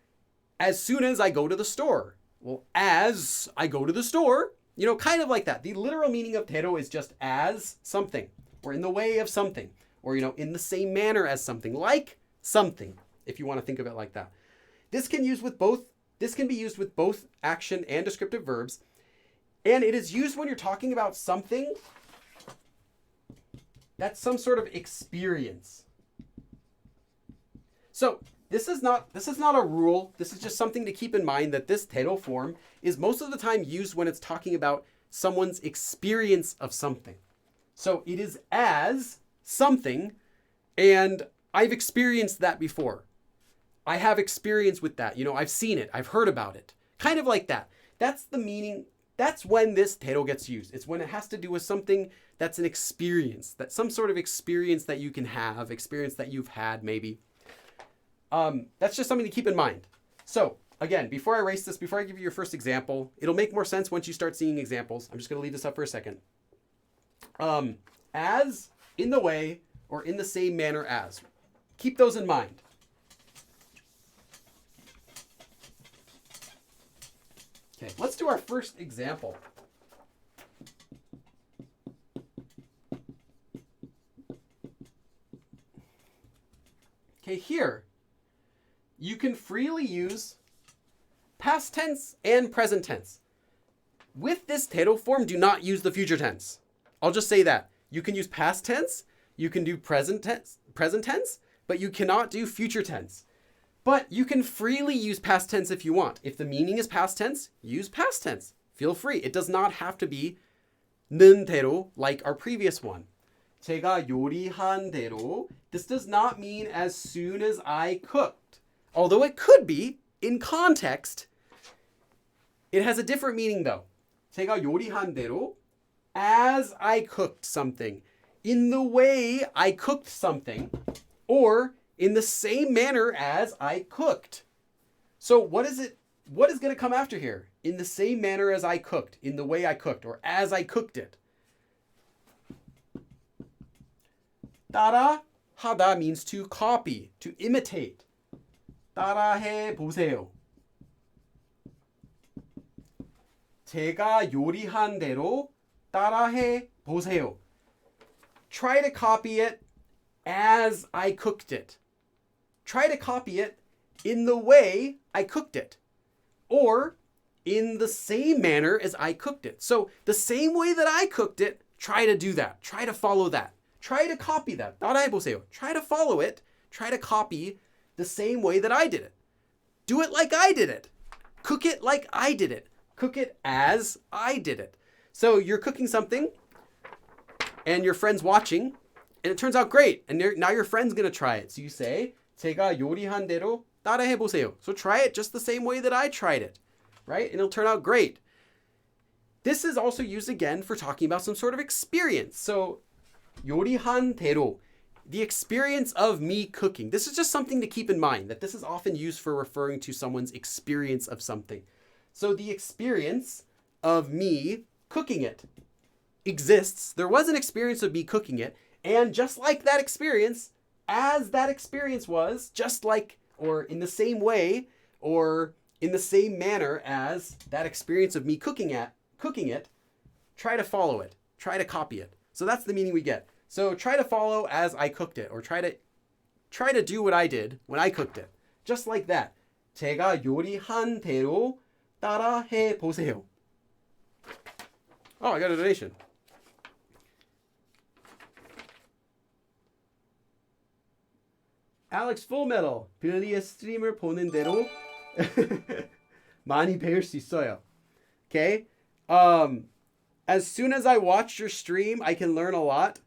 as soon as I go to the store. Well, as I go to the store, kind of like that. The literal meaning of 대로 is just as something, or in the way of something, or, in the same manner as something, like something, if you want to think of it like that. This can use with both This can be used with both action and descriptive verbs. And it is used when you're talking about something that's some sort of experience. So this is not a rule. This is just something to keep in mind, that this 대로 form is most of the time used when it's talking about someone's experience of something. So it is as something, and I've experienced that before. I have experience with that. I've seen it. I've heard about it. Kind of like that. That's the meaning. That's when this 대로 gets used. It's when it has to do with something that's an experience, that's some sort of experience that you can have, experience that you've had maybe. That's just something to keep in mind. So again, before I erase this, before I give you your first example, it'll make more sense once you start seeing examples. I'm just going to leave this up for a second. As, in the way, or in the same manner as. Keep those in mind. Okay, let's do our first example. Okay, here, you can freely use past tense and present tense. With this 대로 form, do not use the future tense. I'll just say that. You can use past tense, you can do present tense, but you cannot do future tense. But you can freely use past tense if you want. If the meaning is past tense, use past tense. Feel free. It does not have to be 는 대로 like our previous one. 제가 요리한 대로. This does not mean as soon as I cooked. Although it could be, in context, it has a different meaning though. 제가 요리한 대로, as I cooked something, in the way I cooked something, or in the same manner as I cooked. So what is going to come after here? In the same manner as I cooked, in the way I cooked, or as I cooked it. 따라 하다 means to copy, to imitate. 따라해 보세요. 제가 요리한 대로 따라해 보세요. Try to copy it as I cooked it. Try to copy it in the way I cooked it. Or in the same manner as I cooked it. So the same way that I cooked it, try to do that. Try to follow that. Try to copy that. 따라해 보세요. Try to follow it. Try to copy the same way that I did it. Do it like I did it. Cook it like I did it. Cook it as I did it. So you're cooking something and your friend's watching and it turns out great. And now your friend's going to try it. So you say, 제가 요리한 대로 따라해 보세요. So try it just the same way that I tried it, right? And it'll turn out great. This is also used again for talking about some sort of experience. So 요리한 대로, the experience of me cooking. This is just something to keep in mind, that this is often used for referring to someone's experience of something. So the experience of me cooking it exists. There was an experience of me cooking it. And just like that experience, as that experience was, just like, or in the same way, or in the same manner as that experience of me cooking it, try to follow it. Try to copy it. So that's the meaning we get. So try to follow as I cooked it, or try to do what I did when I cooked it. Just like that. 제가 요리한 대로 따라해 보세요. Oh, I got a donation. Alex Full Metal. 빌리의 스트림을 보는 대로 많이 배울 수 있어요. Okay? As soon as I watch your stream, I can learn a lot.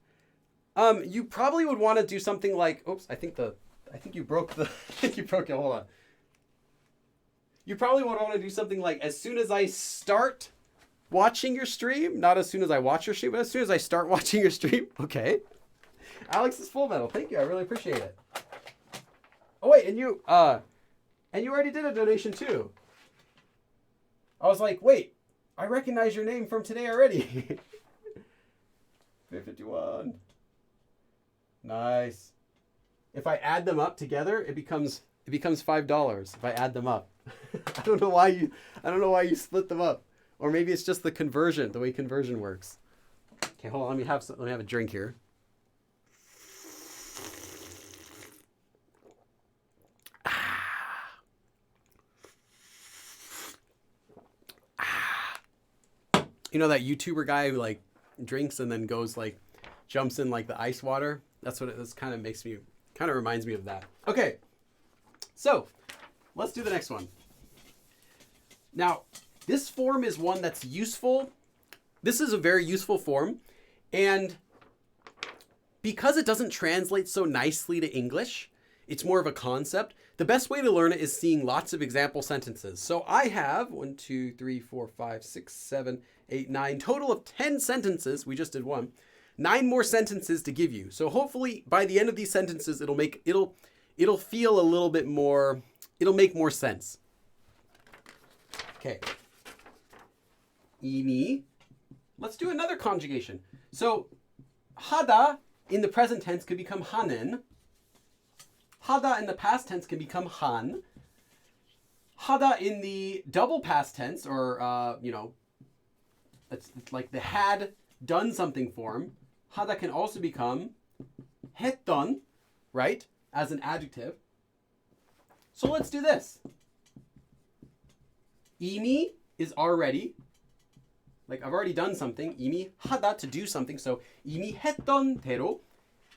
You probably would want to do something like, oops, I think you broke it. Hold on. You probably would want to do something like, as soon as I start watching your stream, not as soon as I watch your stream, but as soon as I start watching your stream. Okay. Alex is Full Metal. Thank you. I really appreciate it. Oh wait, and you already did a donation too. I was like, wait, I recognize your name from today already. 351. Nice. If I add them up together, it becomes $5 if I add them up. I don't know why you split them up. Or maybe it's just the way conversion works. Okay, hold on, let me have a drink here. You know that YouTuber guy who like drinks and then goes like jumps in like the ice water? That's what this kind of reminds me of that. Okay. So, let's do the next one. Now, this form is one that's useful. This is a very useful form, and because it doesn't translate so nicely to English, it's more of a concept. The best way to learn it is seeing lots of example sentences. So I have 1, 2, 3, 4, 5, 6, 7, 8, 9, total of 10 sentences. We just did one. 9 more sentences to give you. So hopefully by the end of these sentences, it'll feel a little bit more, it'll make more sense. Okay. 이미. Let's do another conjugation. So 하다 in the present tense could become 하는. 하다 in the past tense can become 한. 하다 in the double past tense, or it's like the had done something form. 하다 can also become 했던, right, as an adjective. So let's do this. 이미 is already. Like I've already done something. 이미 하다, to do something. So 이미 했던 대로,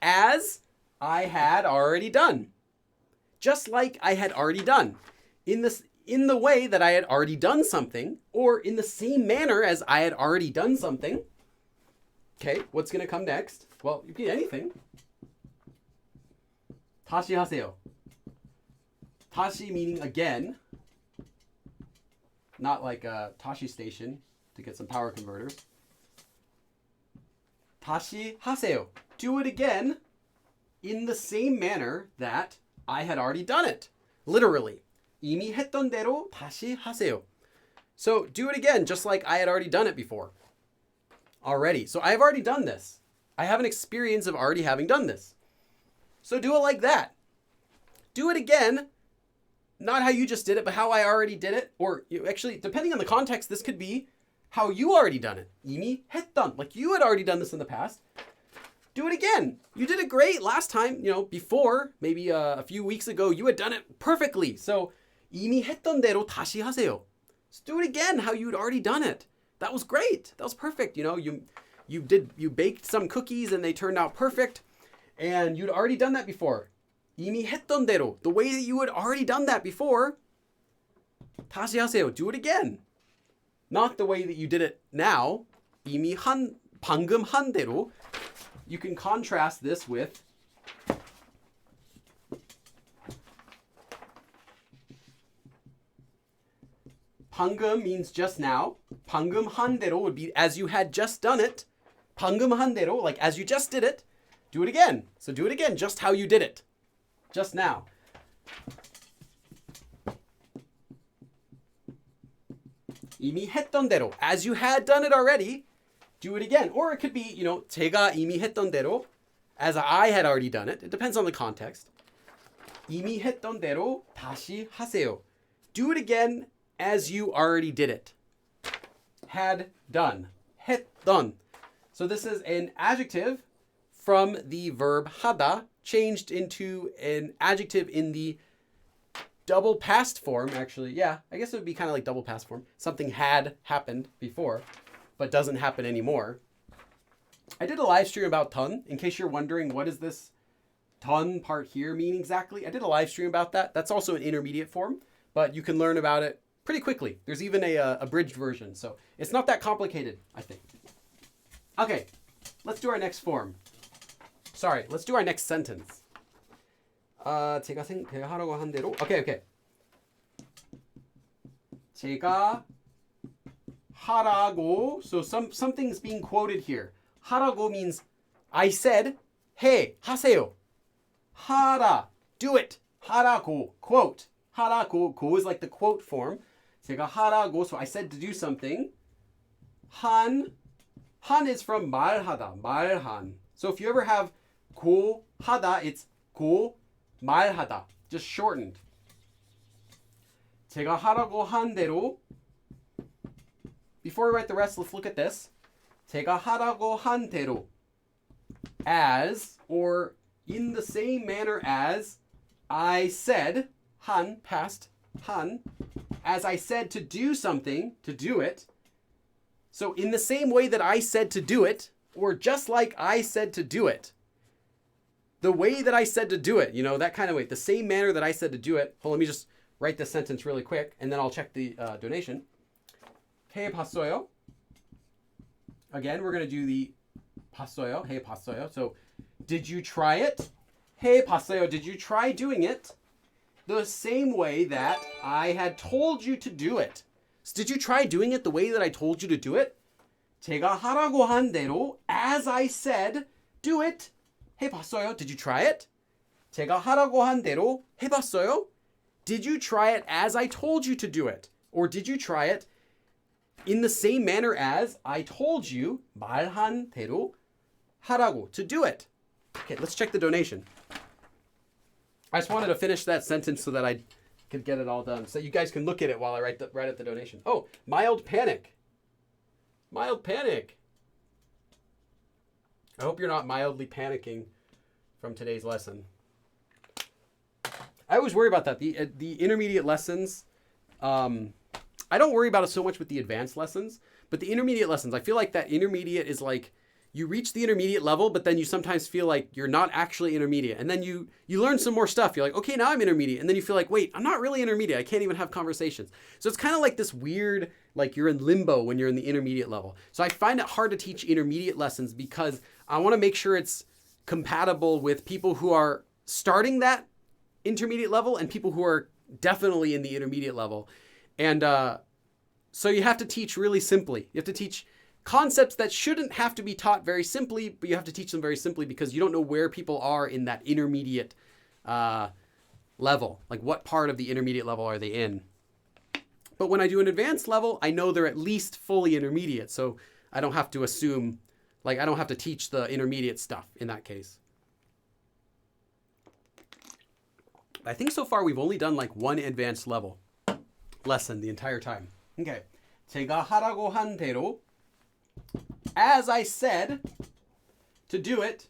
as I had already done. Just like I had already done. In the way that I had already done something, or in the same manner as I had already done something. Okay, what's going to come next? Well, you can anything. 다시 하세요. 다시 meaning again. Not like a Tashi station to get some power converters. 다시 하세요. Do it again in the same manner that I had already done it. Literally. 이미 했던 대로 다시 하세요. So do it again just like I had already done it before. Already. So I've already done this. I have an experience of already having done this. So do it like that. Do it again. Not how you just did it, but how I already did it. Or actually, depending on the context, this could be how you already done it. 이미 했던. Like you had already done this in the past. Do it again. You did it great last time, before, maybe a few weeks ago, you had done it perfectly. So 이미 했던 대로 다시 하세요. Just do it again how you'd already done it. That was great. That was perfect. You baked some cookies and they turned out perfect, and you'd already done that before. 이미 했던 대로, the way that you had already done that before. 다시 하세요. Do it again. Not the way that you did it now. 이미 방금 한 대로. You can contrast this with 방금 means just now. 방금 한 대로 would be as you had just done it. 방금 한 대로, like as you just did it. Do it again. So do it again just how you did it. Just now. 이미 했던 대로, as you had done it already. Do it again. Or it could be, 제가 이미 했던 대로, as I had already done it. It depends on the context. 이미 했던 대로 다시 하세요. Do it again as you already did it. Had done. 했던. So this is an adjective from the verb 하다 changed into an adjective in the double past form, actually. Yeah, I guess it would be kind of like double past form. Something had happened before, but doesn't happen anymore. I did a live stream about 던, in case you're wondering what does this 던 part here mean exactly. I did a live stream about that. That's also an intermediate form, but you can learn about it pretty quickly. There's even a abridged version, so it's not that complicated, I think. Okay, let's do our next form. Sorry, let's do our next sentence. 제가 하라고 한 대로. Okay. 제가 하라고. So something's being quoted here. 하라고 means I said, hey, 하세요. 하라, do it. 하라고, quote. 하라고, go is like the quote form. 제가 하라고, so I said to do something. 한 is from 말하다, 말한. So if you ever have 고 하다, it's 고 말하다, just shortened. 제가 하라고 한 대로. Before we write the rest, let's look at this. 제가 하라고 한 대로. As, or in the same manner as, I said, 한, past, 한, as I said to do something, to do it, So in the same way that I said to do it, or just like I said to do it, the way that I said to do it, you know, that kind of way, the same manner that I said to do it. Hold on, let me just write this sentence really quick, and then I'll check the donation. 해봤어요. Again, we're going to do the 봤어요. 해봤어요. So, did you try it? 해봤어요. Did you try doing it? The same way that I had told you to do it. So did you try doing it the way that I told you to do it? 제가 하라고 한 대로, as I said, do it. 해봤어요. Did you try it? 제가 하라고 한 대로 해봤어요. Did you try it as I told you to do it? Or did you try it in the same manner as I told you, 말한 대로 하라고, to do it? Okay, let's check the donation. I just wanted to finish that sentence so that I could get it all done. So you guys can look at it while I write up the donation. Oh, mild panic. Mild panic. I hope you're not mildly panicking from today's lesson. I always worry about that. The intermediate lessons, I don't worry about it so much with the advanced lessons, but the intermediate lessons, I feel like that intermediate is like, you reach the intermediate level, but then you sometimes feel like you're not actually intermediate. And then you learn some more stuff. You're like, okay, now I'm intermediate. And then you feel like, wait, I'm not really intermediate. I can't even have conversations. So it's kind of like this weird, like you're in limbo when you're in the intermediate level. So I find it hard to teach intermediate lessons because I want to make sure it's compatible with people who are starting that intermediate level and people who are definitely in the intermediate level. And so you have to teach really simply. You have to teach concepts that shouldn't have to be taught very simply, but you have to teach them very simply because you don't know where people are in that intermediate level. Like what part of the intermediate level are they in? But when I do an advanced level, I know they're at least fully intermediate. So I don't have to assume, like I don't have to teach the intermediate stuff in that case. I think so far we've only done like one advanced level lesson the entire time. Okay. 제가 하라고 한 대로, as I said to do it,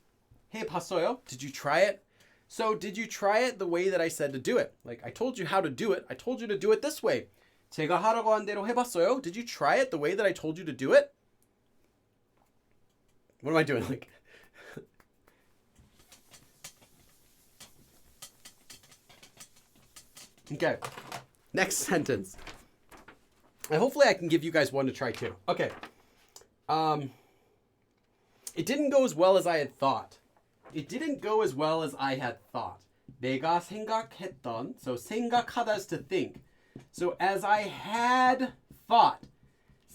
해봤어요? Did you try it? So did you try it the way that I said to do it? Like I told you how to do it. I told you to do it this way. 제가 하라고 한 대로 해봤어요? Did you try it the way that I told you to do it? What am I doing? Like, okay. Next sentence. And hopefully I can give you guys one to try too. Okay. It didn't go as well as I had thought. It didn't go as well as I had thought. 내가 생각했던. So 생각하다 is to think. So as I had thought.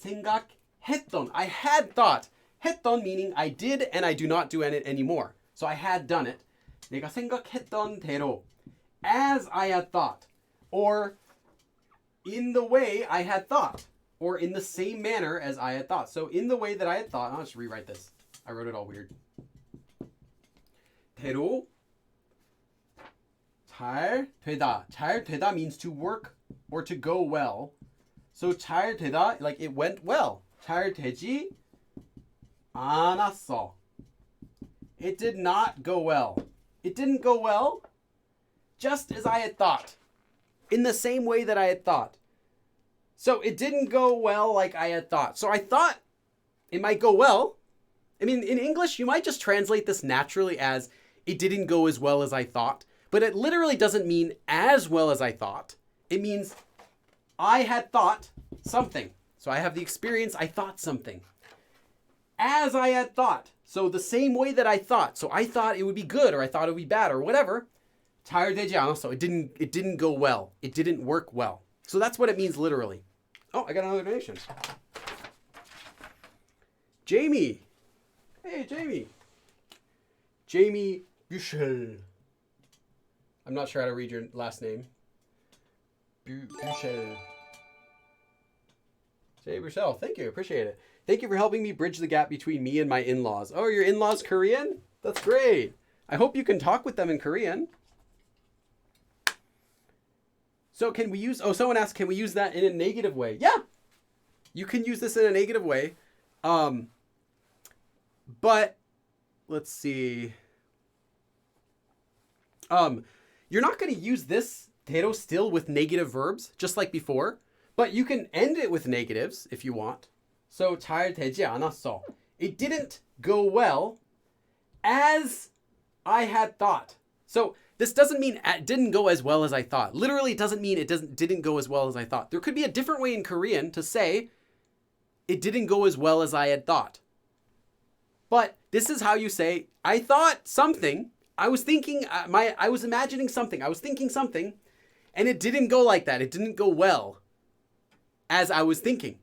생각했던. I had thought. 했던 meaning I did and I do not do it anymore. So I had done it. 내가 생각했던 대로. As I had thought. Or in the way I had thought. Or in the same manner as I had thought. So in the way that I had thought, I'll just rewrite this. I wrote it all weird. 대로 잘 되다. 잘 되다 means to work or to go well. So 잘 되다, like it went well. 잘 되지 않았어. It did not go well. It didn't go well just as I had thought. In the same way that I had thought. So it didn't go well like I had thought. So I thought it might go well. I mean, in English, you might just translate this naturally as it didn't go as well as I thought. But it literally doesn't mean as well as I thought. It means I had thought something. So I have the experience, I thought something. As I had thought. So the same way that I thought. So I thought it would be good or I thought it would be bad or whatever. 잘 되지 않았어. It didn't go well. It didn't work well. So that's what it means literally. Oh, I got another donation. Jamie. Hey, Jamie. Jamie Buchel. I'm not sure how to read your last name. Buchel. Jamie Buchel. Thank you. Appreciate it. Thank you for helping me bridge the gap between me and my in-laws. Oh, your in-laws Korean? That's great. I hope you can talk with them in Korean. So can we use, someone asked, can we use that in a negative way? Yeah, you can use this in a negative way. But let's see. You're not going to use this 대로 still with negative verbs, just like before, but you can end it with negatives if you want. So 잘 되지 않았어. It didn't go well as I had thought. So this doesn't mean it didn't go as well as I thought. Literally, it doesn't mean it didn't go as well as I thought. There could be a different way in Korean to say it didn't go as well as I had thought. But this is how you say, I thought something. I was thinking, I was imagining something. I was thinking something, and it didn't go like that. It didn't go well as I was thinking.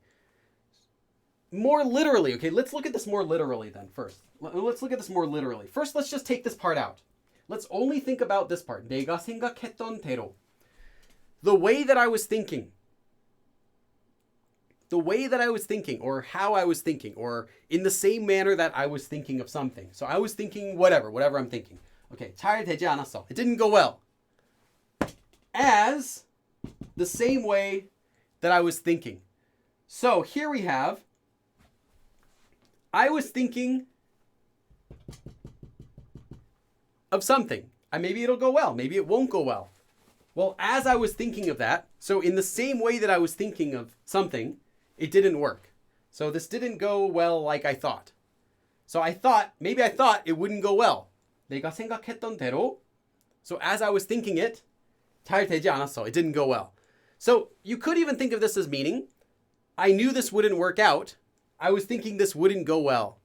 More literally, okay, let's look at this more literally then first. Let's look at this more literally. First, let's just take this part out. Let's only think about this part. 내가 생각했던 대로. The way that I was thinking. The way that I was thinking, or how I was thinking, or in the same manner that I was thinking of something. So I was thinking whatever I'm thinking. Okay, 잘 되지 않았어. It didn't go well. As the same way that I was thinking. So here we have, I was thinking of something. Maybe it'll go well. Maybe it won't go well. Well, as I was thinking of that, so in the same way that I was thinking of something, it didn't work. So this didn't go well like I thought. So maybe I thought it wouldn't go well. 내가 생각했던 대로. So as I was thinking it, 잘 되지 않았어. It didn't go well. So you could even think of this as meaning, I knew this wouldn't work out. I was thinking this wouldn't go well.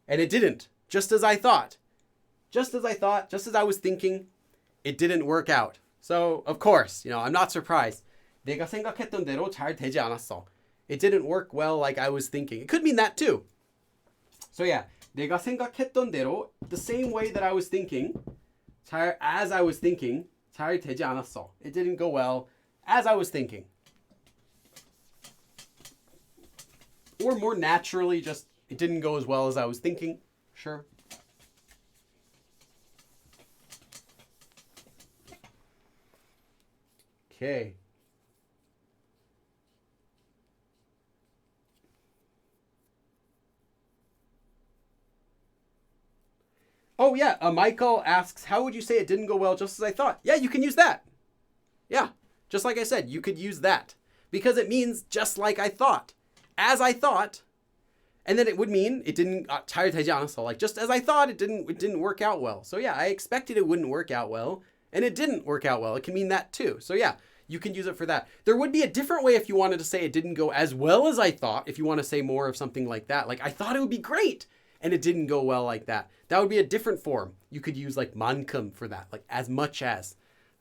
And it didn't. Just as I thought. Just as I was thinking, it didn't work out. So, of course, I'm not surprised. 내가 생각했던 대로 잘 되지 않았어. It didn't work well like I was thinking. It could mean that too. So yeah, 내가 생각했던 대로, the same way that I was thinking, as I was thinking, 잘 되지 않았어. It didn't go well as I was thinking. Or more naturally, just it didn't go as well as I was thinking. Sure. Okay. Oh yeah, Michael asks, how would you say it didn't go well just as I thought? Yeah, you can use that. Yeah, just like I said, you could use that. Because it means just like I thought. As I thought. And then it would mean it didn't, 잘 되지 않았어. Like just as I thought, it didn't work out well. So yeah, I expected it wouldn't work out well. And it didn't work out well. It can mean that too. So yeah, you can use it for that. There would be a different way if you wanted to say it didn't go as well as I thought. If you want to say more of something like that. Like I thought it would be great. And it didn't go well like that. That would be a different form. You could use like 만큼 for that. Like as much as.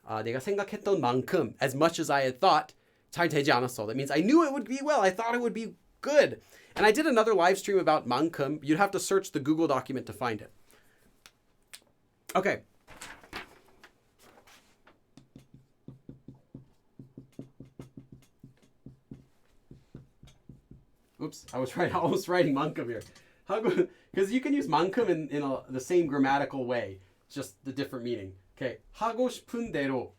내가 생각했던 만큼. As much as I had thought. 잘 되지 않았어. That means I knew it would be well. I thought it would be good. And I did another live stream about 만큼. You'd have to search the Google document to find it. Okay. Oops, I was almost writing 만큼 here. Because you can use 만큼 in the same grammatical way, just the different meaning. Okay, 하고 싶은 대로.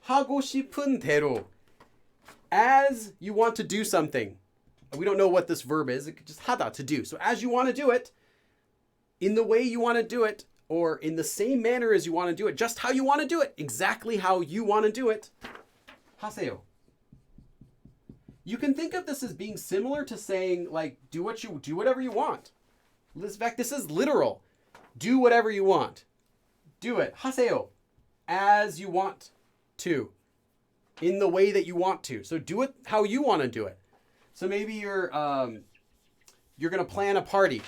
하고 싶은 대로. As you want to do something. We don't know what this verb is. It could just 하다, to do. So as you want to do it, in the way you want to do it, or in the same manner as you want to do it, just how you want to do it, exactly how you want to do it, 하세요. You can think of this as being similar to saying, like, do whatever you want. In fact, this is literal. Do whatever you want. Do it. 하세요. As you want to. In the way that you want to. So do it how you want to do it. So maybe you're going to plan a party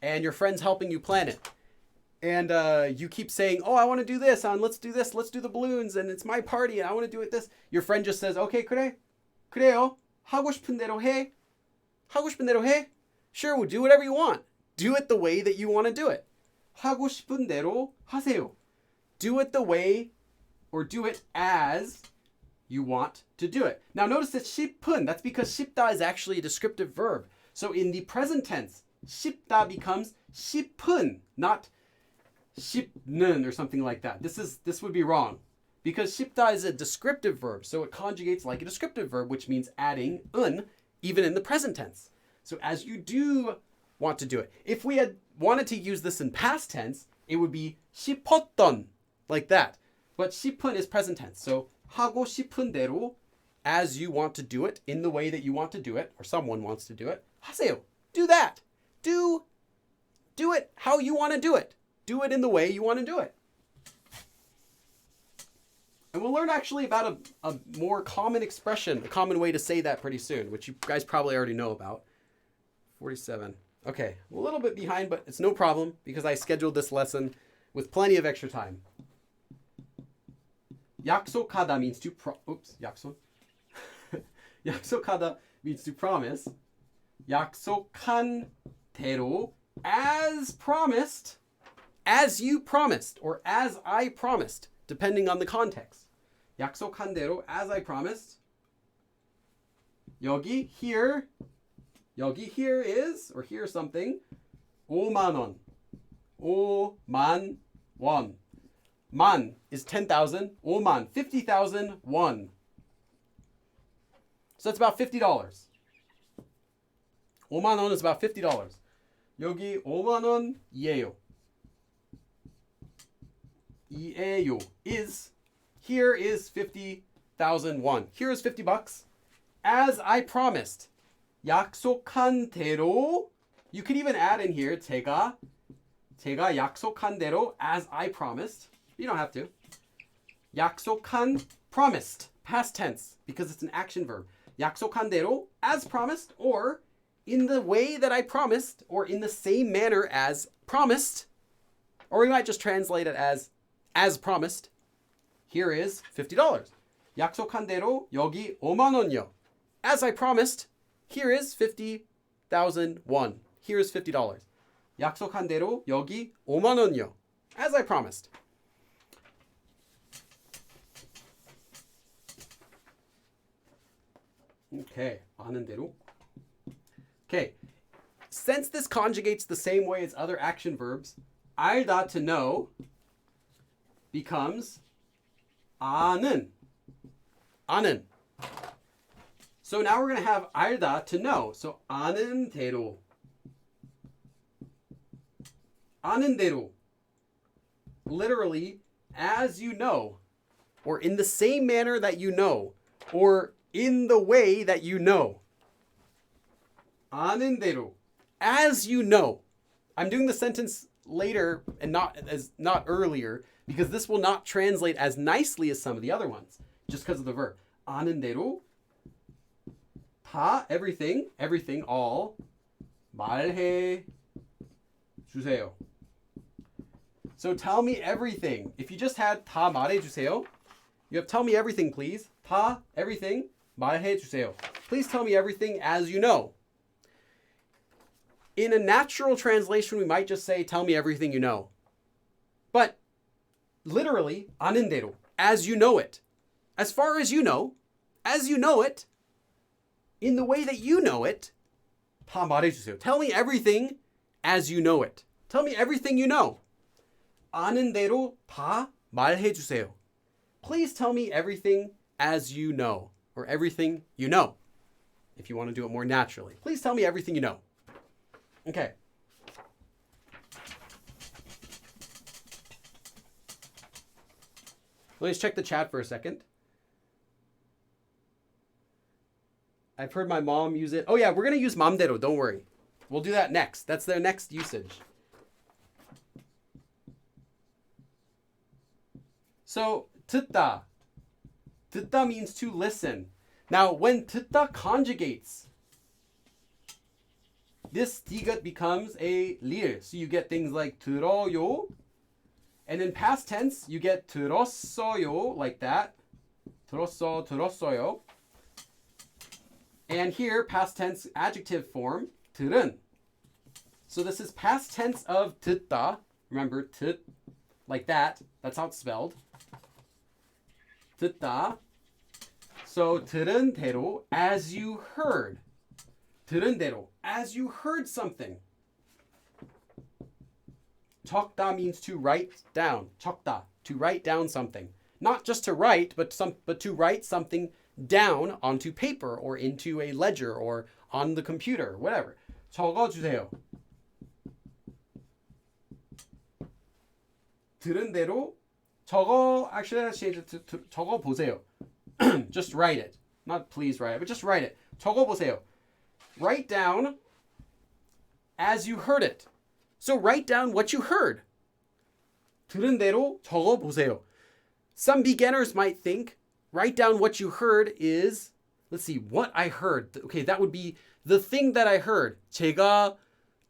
and your friend's helping you plan it. And you keep saying, oh, I want to do this. Let's do this. Let's do the balloons. And it's my party and I want to do it this. Your friend just says, okay, 그래요. 하고 싶은 대로 해. 하고 싶은 대로 해. Sure, we'll do whatever you want. Do it the way that you want to do it. 하고 싶은 대로 하세요. Do it the way or do it as you want to do it. Now notice that 싶은, that's because 싶다 is actually a descriptive verb. So in the present tense, 싶다 becomes 싶은, not 싶는 or something like that. This would be wrong. Because 싶다 is a descriptive verb, so it conjugates like a descriptive verb, which means adding un even in the present tense. So as you do want to do it. If we had wanted to use this in past tense, it would be 싶었던, like that. But 싶은 is present tense. So 하고 싶은 대로, as you want to do it, in the way that you want to do it, or someone wants to do it, 하세요. do that. Do it how you want to do it. Do it in the way you want to do it. And we'll learn actually about a more common expression, a common way to say that pretty soon, which you guys probably already know about. 47. Okay, a little bit behind, but it's no problem because I scheduled this lesson with plenty of extra time. 약속하다 means to 약속. 약속하다 means to promise. 약속한 대로, as promised, as you promised, or as I promised, depending on the context. 약속한 대로, as I promised. 여기, here. 여기, here is, or here something. 5만 원. 5만 원. 만 is 10,000. 5만, 50,000 won. So that's about $50. 5만 원 is about $50. 여기 5만 원이에요. 이에요 is, here is 50,000 won. Here is $50. As I promised. 약속한 대로. You could even add in here 제가 약속한 대로, as I promised. You don't have to. 약속한, promised, past tense, because it's an action verb. 약속한 대로, as promised, or in the way that I promised, or in the same manner as promised, or we might just translate it as promised. Here is $50. 약속한 대로 여기 5만 원요. As I promised, here is 50,000 won. Here is $50. 약속한 대로 여기 5만 원요. As I promised. Okay, 아는 대로. Okay, since this conjugates the same way as other action verbs, 알다, to know, becomes 아는. 아는. So now we're going to have 알다, to know. So 아는 대로. 아는 대로. Literally, as you know, or in the same manner that you know, or in the way that you know. 아는 대로. As you know. I'm doing the sentence later and not earlier because this will not translate as nicely as some of the other ones just because of the verb. 아는 대로. 다, everything, all. 말해 주세요. So tell me everything. If you just had 다 말해 주세요, you have tell me everything, please. 다, everything. 말해 주세요. Please tell me everything as you know. In a natural translation, we might just say, tell me everything you know. But literally, 아는 대로, as you know it. As far as you know it, in the way that you know it, 다 말해 주세요. Tell me everything as you know it. Tell me everything you know. 아는 대로 다 말해 주세요. Please tell me everything as you know. Or everything you know, if you want to do it more naturally. Please tell me everything you know. Okay. Let's check the chat for a second. I've heard my mom use it. Oh yeah, we're going to use 맘대로, don't worry. We'll do that next. That's their next usage. So, 듣다. 듣다 means to listen. Now, when 듣다 conjugates, this 디귿 becomes a 릴. So you get things like 들어요. And in past tense, you get 들었어요, like that. 들었어, 들었어요. And here, past tense adjective form, 들은. So this is past tense of 듣다. Remember, 듣, like that. That's how it's spelled. 듣다. So 들은 대로, as you heard. 들은 대로, as you heard something. 적다 means to write down. 적다, to write down something. Not just to write, but to write something down onto paper or into a ledger or on the computer, whatever. 적어주세요. 들은 대로 actually 적어보세요. Just write it. Not please write it, but just write it. 적어보세요. Write down as you heard it. So write down what you heard. 들은 대로 적어보세요. Some beginners might think write down what you heard is, let's see, what I heard. Okay, that would be the thing that I heard. 제가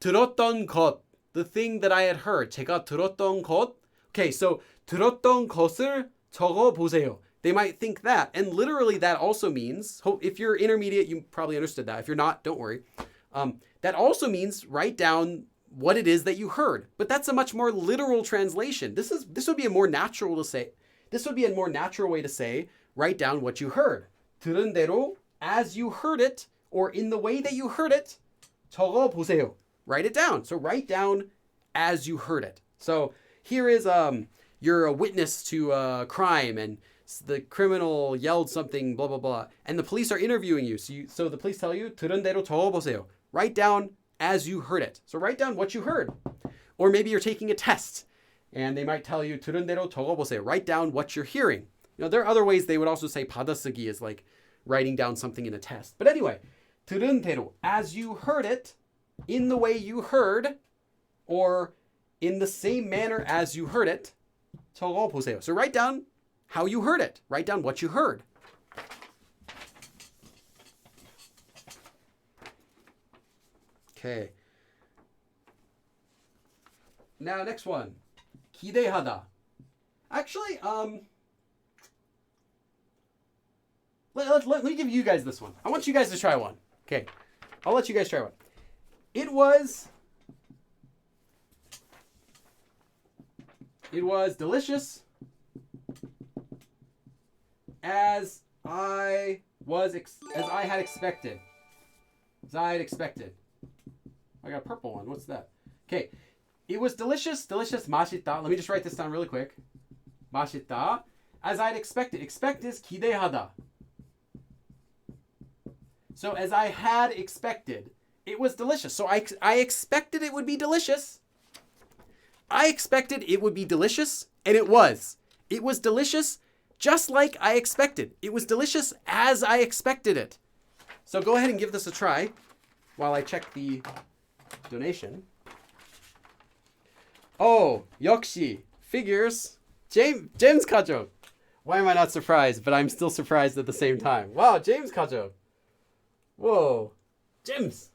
들었던 것. The thing that I had heard. 제가 들었던 것. Okay, so 들었던 것을 적어보세요. They might think that. And literally that also means, if you're intermediate, you probably understood that. If you're not, don't worry. That also means write down what it is that you heard. But that's a much more literal translation. This would be a more natural to say. This would be a more natural way to say, write down what you heard. 들은 대로 as you heard it, or in the way that you heard it, 적어보세요. Write it down. So write down as you heard it. So here is you're a witness to a crime and the criminal yelled something, blah, blah, blah. And the police are interviewing you. So the police tell you, 들은 대로 적어보세요. Write down as you heard it. So write down what you heard. Or maybe you're taking a test and they might tell you, 들은 대로 적어보세요. Write down what you're hearing. There are other ways they would also say 받아쓰기 is like writing down something in a test. But anyway, 들은 대로, as you heard it, in the way you heard, or in the same manner as you heard it, 적어보세요. So write down how you heard it. Write down what you heard. Okay. Now, next one. 기대하다. Actually, let me give you guys this one. I want you guys to try one. Okay. I'll let you guys try one. It was delicious as I had expected. I got a purple one. What's that? Okay. It was delicious, 맛있다. Let me just write this down really quick. 맛있다. As I'd expected. Expect is 기대하다. So as I had expected, it was delicious. So I expected it would be delicious. I expected it would be delicious, and it was. It was delicious just like I expected. It was delicious as I expected it. So go ahead and give this a try while I check the donation. Oh, 역시 figures. James 가족. Why am I not surprised? But I'm still surprised at the same time. Wow, James 가족. Whoa, James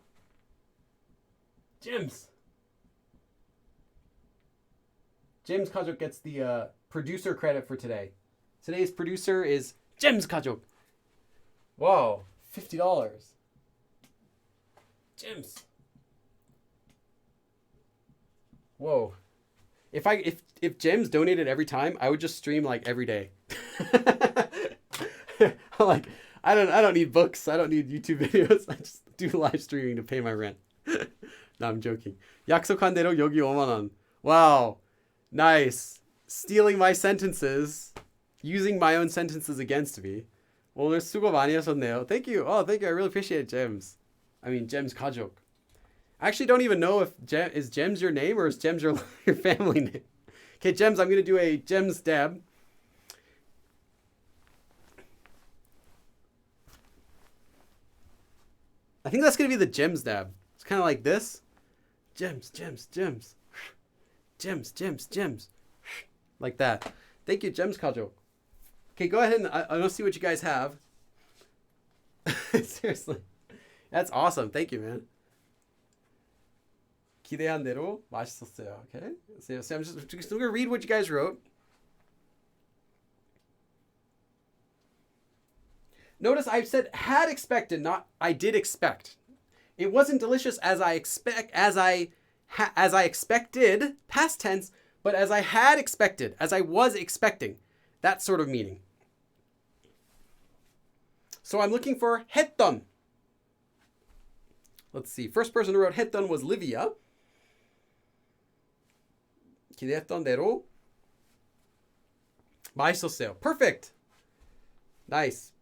가족 gets the producer credit for today. Today's producer is James 가족. Whoa, $50. James. Whoa. If James donated every time, I would just stream like every day. Like I don't need books. I don't need YouTube videos. I just do live streaming to pay my rent. No, I'm joking. 약속한 대로 여기 5만 원. Wow. Nice. Stealing my sentences. Using my own sentences against me. 오늘 수고 많이 하셨네요. Thank you. Oh, thank you. I really appreciate it, James. James 가족. I actually don't even know if is Gems your name or is Gems your family name. Okay, Gems, I'm going to do a Gems dab. I think that's going to be the Gems dab. It's kind of like this. Gems. Like that. Thank you, Gems 가족. Okay, go ahead and I want to see what you guys have. Seriously. That's awesome. Thank you, man. 기대한 대로 맛있었어요. Okay? So I'm just going to read what you guys wrote. Notice I've said had expected, not I did expect. It wasn't delicious as I expected, past tense, but as I had expected, as I was expecting. That sort of meaning. So I'm looking for 했던. Let's see. First person who wrote 했던 was Livia. 기대했던 대로 맛있었어요. Perfect. Nice.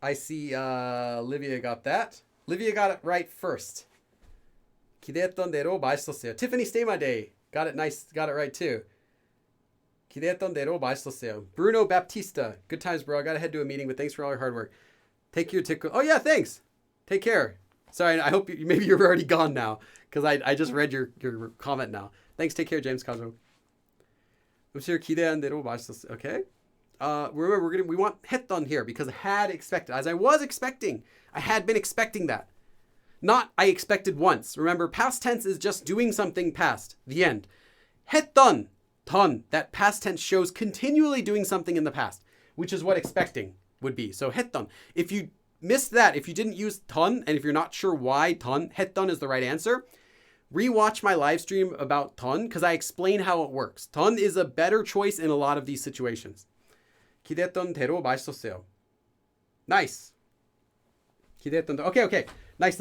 I see Livia got that. Livia got it right first. 기대했던 대로 맛있었어요. Tiffany Stay My Day got it nice. Got it right too. 기대했던 대로 맛있었어요. Bruno Baptista. Good times, bro. I got to head to a meeting, but thanks for all your hard work. Take your tickle. Oh yeah, thanks. Take care. Sorry, I hope maybe you're already gone now because I just read your comment now. Thanks. Take care, James Kajo. 음식을 기대한 대로 맛있었어요. Okay. Remember, we want 했던 here because had expected. As I was expecting, I had been expecting that. Not I expected once. Remember, past tense is just doing something past. The end. 했던, done. That past tense shows continually doing something in the past, which is what expecting would be. So 했던. If you missed that, if you didn't use done, and if you're not sure why done, 했던 is the right answer, rewatch my live stream about done because I explain how it works. done is a better choice in a lot of these situations. 기대했던 대로 맛있었어요. Nice. 기대했던 대로. Okay. Nice.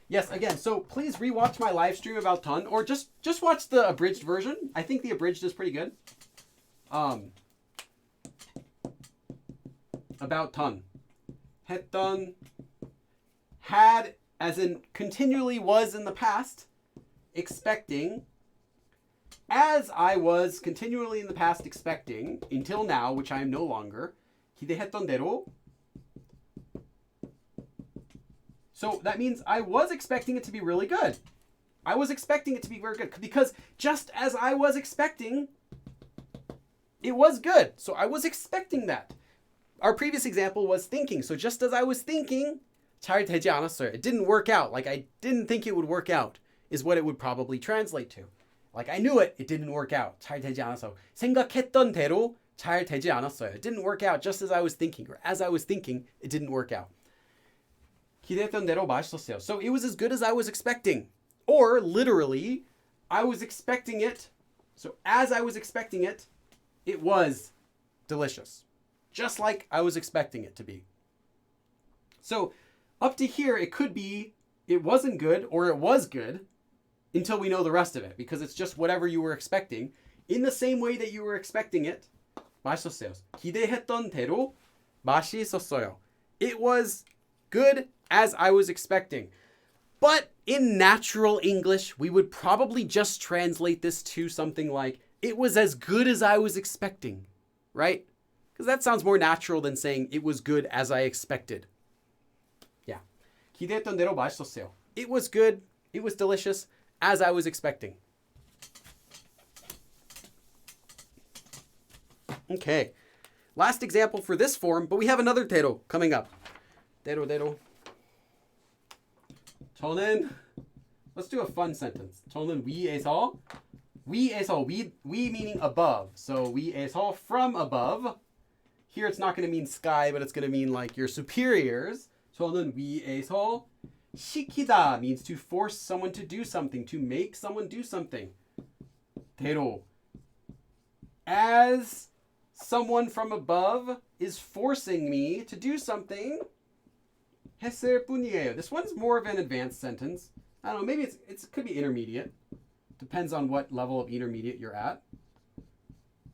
Yes, again, so please rewatch my live stream about done or just watch the abridged version. I think the abridged is pretty good. About done. 했던, had, as in continually was in the past, expecting, as I was continually in the past expecting, until now, which I am no longer, 기대했던 대로. So that means I was expecting it to be really good. I was expecting it to be very good because just as I was expecting, it was good. So I was expecting that. Our previous example was thinking. So just as I was thinking, 잘 되지 않았어요. It didn't work out. Like I didn't think it would work out is what it would probably translate to. Like I knew it didn't work out. 잘 되지 않았어. 생각했던 대로 잘 되지 않았어요. It didn't work out just as I was thinking, or as I was thinking, it didn't work out. 기대했던 대로 맛있었어요. So it was as good as I was expecting. Or literally, I was expecting it. So as I was expecting it, it was delicious. Just like I was expecting it to be. So up to here, it could be it wasn't good or it was good until we know the rest of it. Because it's just whatever you were expecting. In the same way that you were expecting it. 맛있었어요. 기대했던 대로 맛있었어요. It was good as I was expecting. But in natural English, we would probably just translate this to something like, it was as good as I was expecting, right? Because that sounds more natural than saying it was good as I expected. Yeah. 기대했던 대로 맛있었어요. It was good, it was delicious, as I was expecting. Okay. Last example for this form, but we have another 대로 coming up. 대로. 저는, let's do a fun sentence. 저는 위에서 we meaning above. So 위에서 from above. Here it's not going to mean sky, but it's going to mean like your superiors. 저는 위에서 시키다 means to force someone to do something, to make someone do something. 대로. As someone from above is forcing me to do something, 했을 뿐이에요. This one's more of an advanced sentence. I don't know, maybe it could be intermediate. Depends on what level of intermediate you're at.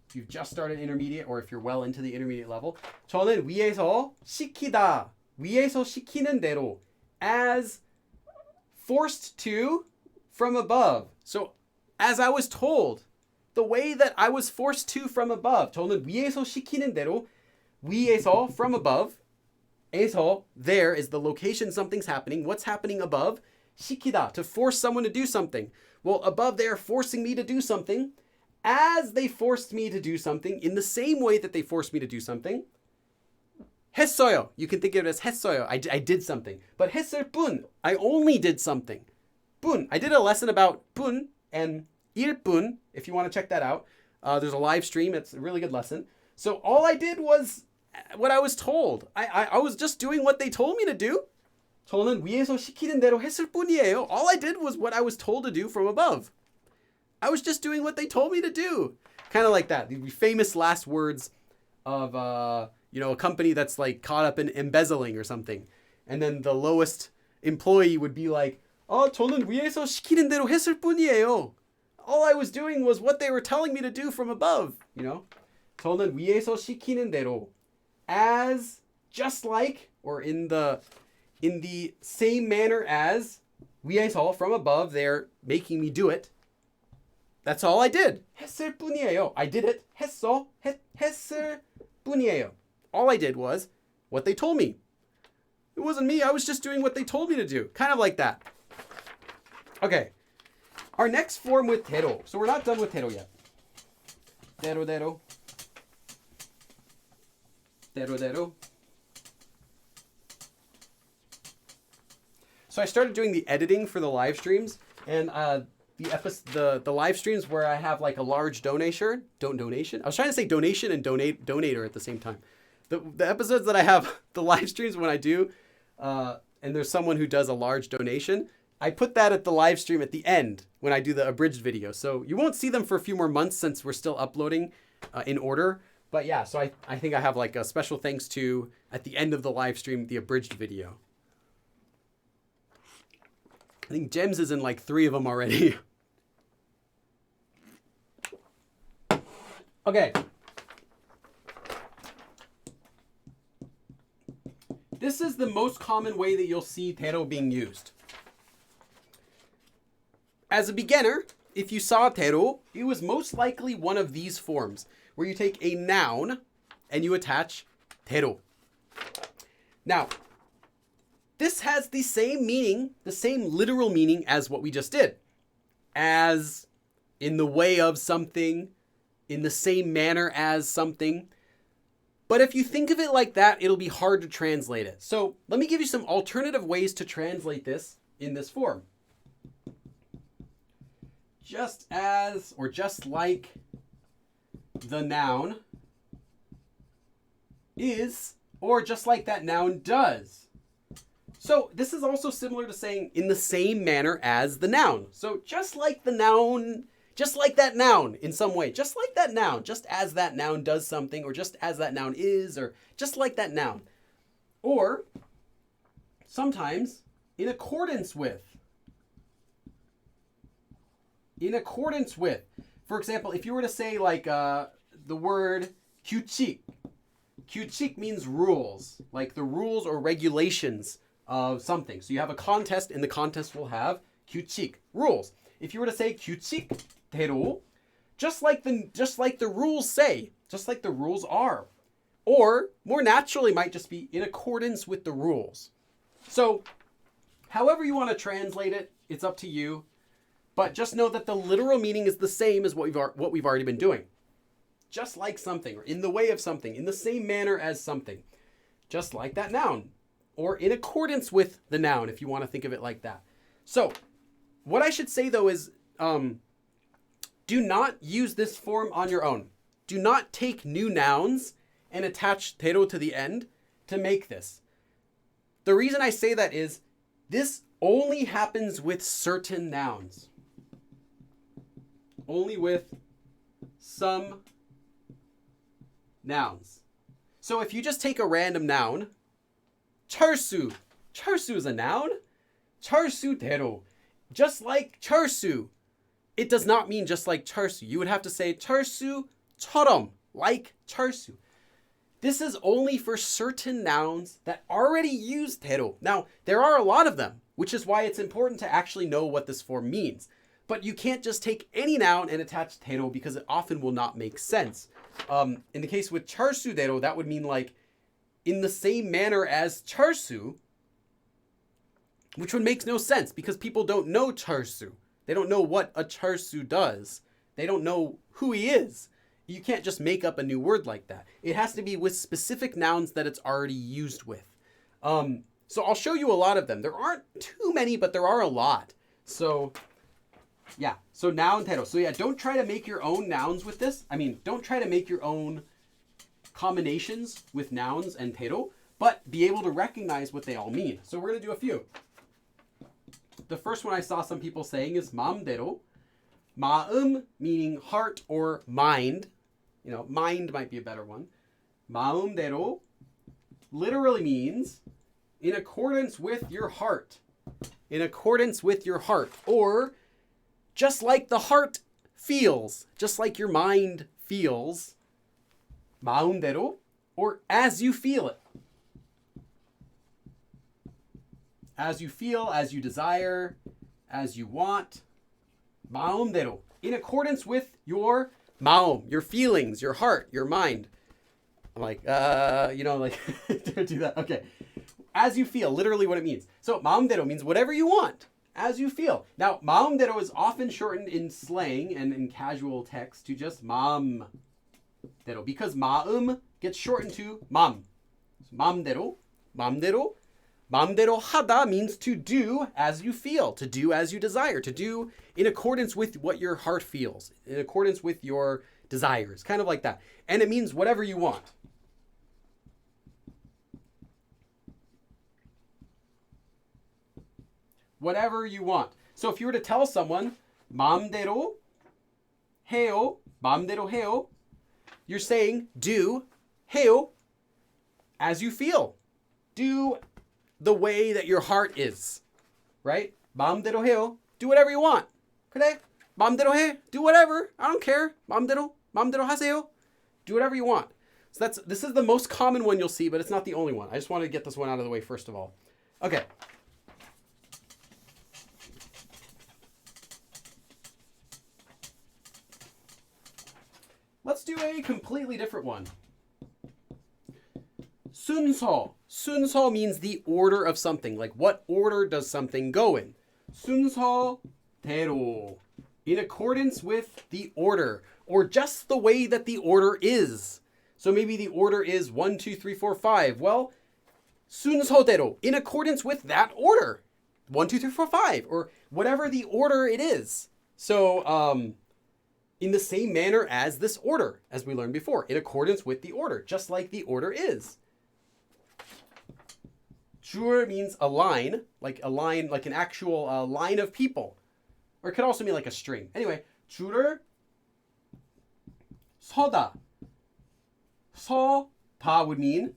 If you've just started intermediate or if you're well into the intermediate level. 저는 위에서 시키다. 위에서 시키는 대로. As forced to from above. So as I was told, the way that I was forced to from above. 저는 위에서 시키는 대로. 위에서 from above. 에서, there is the location something's happening. What's happening above? 시키다, to force someone to do something. Well, above they are forcing me to do something. As they forced me to do something, in the same way that they forced me to do something. 했어요. You can think of it as 했어요. I did something. But 했을 뿐, I only did something. 뿐, I did a lesson about 뿐 and 일뿐, if you want to check that out. There's a live stream. It's a really good lesson. So all I did was what I was told. I was just doing what they told me to do. 저는 위에서 시키는 대로 했을 뿐이에요. All I did was what I was told to do from above. I was just doing what they told me to do. Kind of like that. The famous last words of a company that's like caught up in embezzling or something. And then the lowest employee would be like, 저는 위에서 시키는 대로 했을 뿐이에요. All I was doing was what they were telling me to do from above. 저는 위에서 시키는 대로. As, just like, or in the same manner as, 위에서, from above, they're making me do it. That's all I did. 했을 뿐이에요. I did it. 했을 뿐이에요. All I did was what they told me. It wasn't me. I was just doing what they told me to do. Kind of like that. Okay. Our next form with 대로. So we're not done with 대로 yet. 대로. So I started doing the editing for the live streams, and the live streams where I have like a large donation. I was trying to say donation and donator at the same time. The episodes that I have, the live streams when I do, and there's someone who does a large donation, I put that at the live stream at the end when I do the abridged video. So you won't see them for a few more months since we're still uploading in order. But yeah, so I think I have like a special thanks to at the end of the live stream, the abridged video. I think Gems is in like 3 of them already. Okay. This is the most common way that you'll see 대로 being used. As a beginner, if you saw 대로, it was most likely one of these forms, where you take a noun and you attach 대로. Now, this has the same meaning, the same literal meaning as what we just did. As, in the way of something, in the same manner as something. But if you think of it like that, it'll be hard to translate it. So let me give you some alternative ways to translate this in this form. Just as, or just like the noun is, or just like that noun does. So this is also similar to saying in the same manner as the noun. So just like the noun, just like that noun in some way, just like that noun, just as that noun does something, or just as that noun is, or just like that noun. Or sometimes in accordance with. In accordance with. For example, if you were to say like the word 규칙. 규칙 means rules, like the rules or regulations of something. So you have a contest, and the contest will have 규칙, rules. If you were to say 규칙대로, just like the rules say, just like the rules are. Or more naturally might just be in accordance with the rules. So however you want to translate it, it's up to you. But just know that the literal meaning is the same as what we've already been doing. Just like something, or in the way of something, in the same manner as something. Just like that noun. Or in accordance with the noun, if you want to think of it like that. So, what I should say though is, do not use this form on your own. Do not take new nouns and attach 대로 to the end to make this. The reason I say that is, this only happens with certain nouns. Only with some nouns. So if you just take a random noun, 철수. 철수 is a noun. 철수대로. Just like 철수. It does not mean just like 철수. You would have to say 철수처럼, like 철수. This is only for certain nouns that already use 대로. Now, there are a lot of them, which is why it's important to actually know what this form means. But you can't just take any noun and attach 대로 because it often will not make sense. In the case with 철수대로, that would mean like in the same manner as 철수, which would make no sense because people don't know 철수. They don't know what a 철수 does. They don't know who he is. You can't just make up a new word like that. It has to be with specific nouns that it's already used with. So I'll show you a lot of them. There aren't too many, but there are a lot. So yeah, so noun 대로. So yeah, don't try to make your own nouns with this. I mean, don't try to make your own combinations with nouns and 대로, but be able to recognize what they all mean. So we're going to do a few. The first one I saw some people saying is 마음대로. 마음 meaning heart or mind. You know, mind might be a better one. 마음대로 literally means in accordance with your heart. In accordance with your heart. Or just like the heart feels. Just like your mind feels. 마음대로. Or as you feel it. As you feel, as you desire, as you want. 마음대로. In accordance with your 마음, your feelings, your heart, your mind. I'm like, don't do that. Okay. as you feel, literally what it means. So 마음대로 means whatever you want, as you feel. Now, 마음대로 is often shortened in slang and in casual text to just 마음대로, because 마음 gets shortened to 맘. So 마음대로, 마음대로. 마음대로 하다 means to do as you feel, to do as you desire, to do in accordance with what your heart feels, in accordance with your desires, kind of like that. And it means whatever you want. Whatever you want. So if you were to tell someone, 마음대로 해요, 마음대로 해요, you're saying, do, 해요, as you feel. Do the way that your heart is, right? 마음대로 해요. Do whatever you want. 그래? 마음대로 해. Do whatever. I don't care. 마음대로 하세요. Do whatever you want. So this is the most common one you'll see, but it's not the only one. I just wanted to get this one out of the way first of all. Okay. Let's do a completely different one. 순서. 순서 means the order of something. Like what order does something go in? 순서대로. In accordance with the order. Or just the way that the order is. So maybe the order is 1, 2, 3, 4, 5. Well, 순서대로. In accordance with that order. 1, 2, 3, 4, 5. Or whatever the order it is. So, in the same manner as this order, as we learned before. In accordance with the order. Just like the order is. 줄 means a line, like an actual line of people. Or it could also mean like a string. Anyway, 줄을 서다. 서다 would mean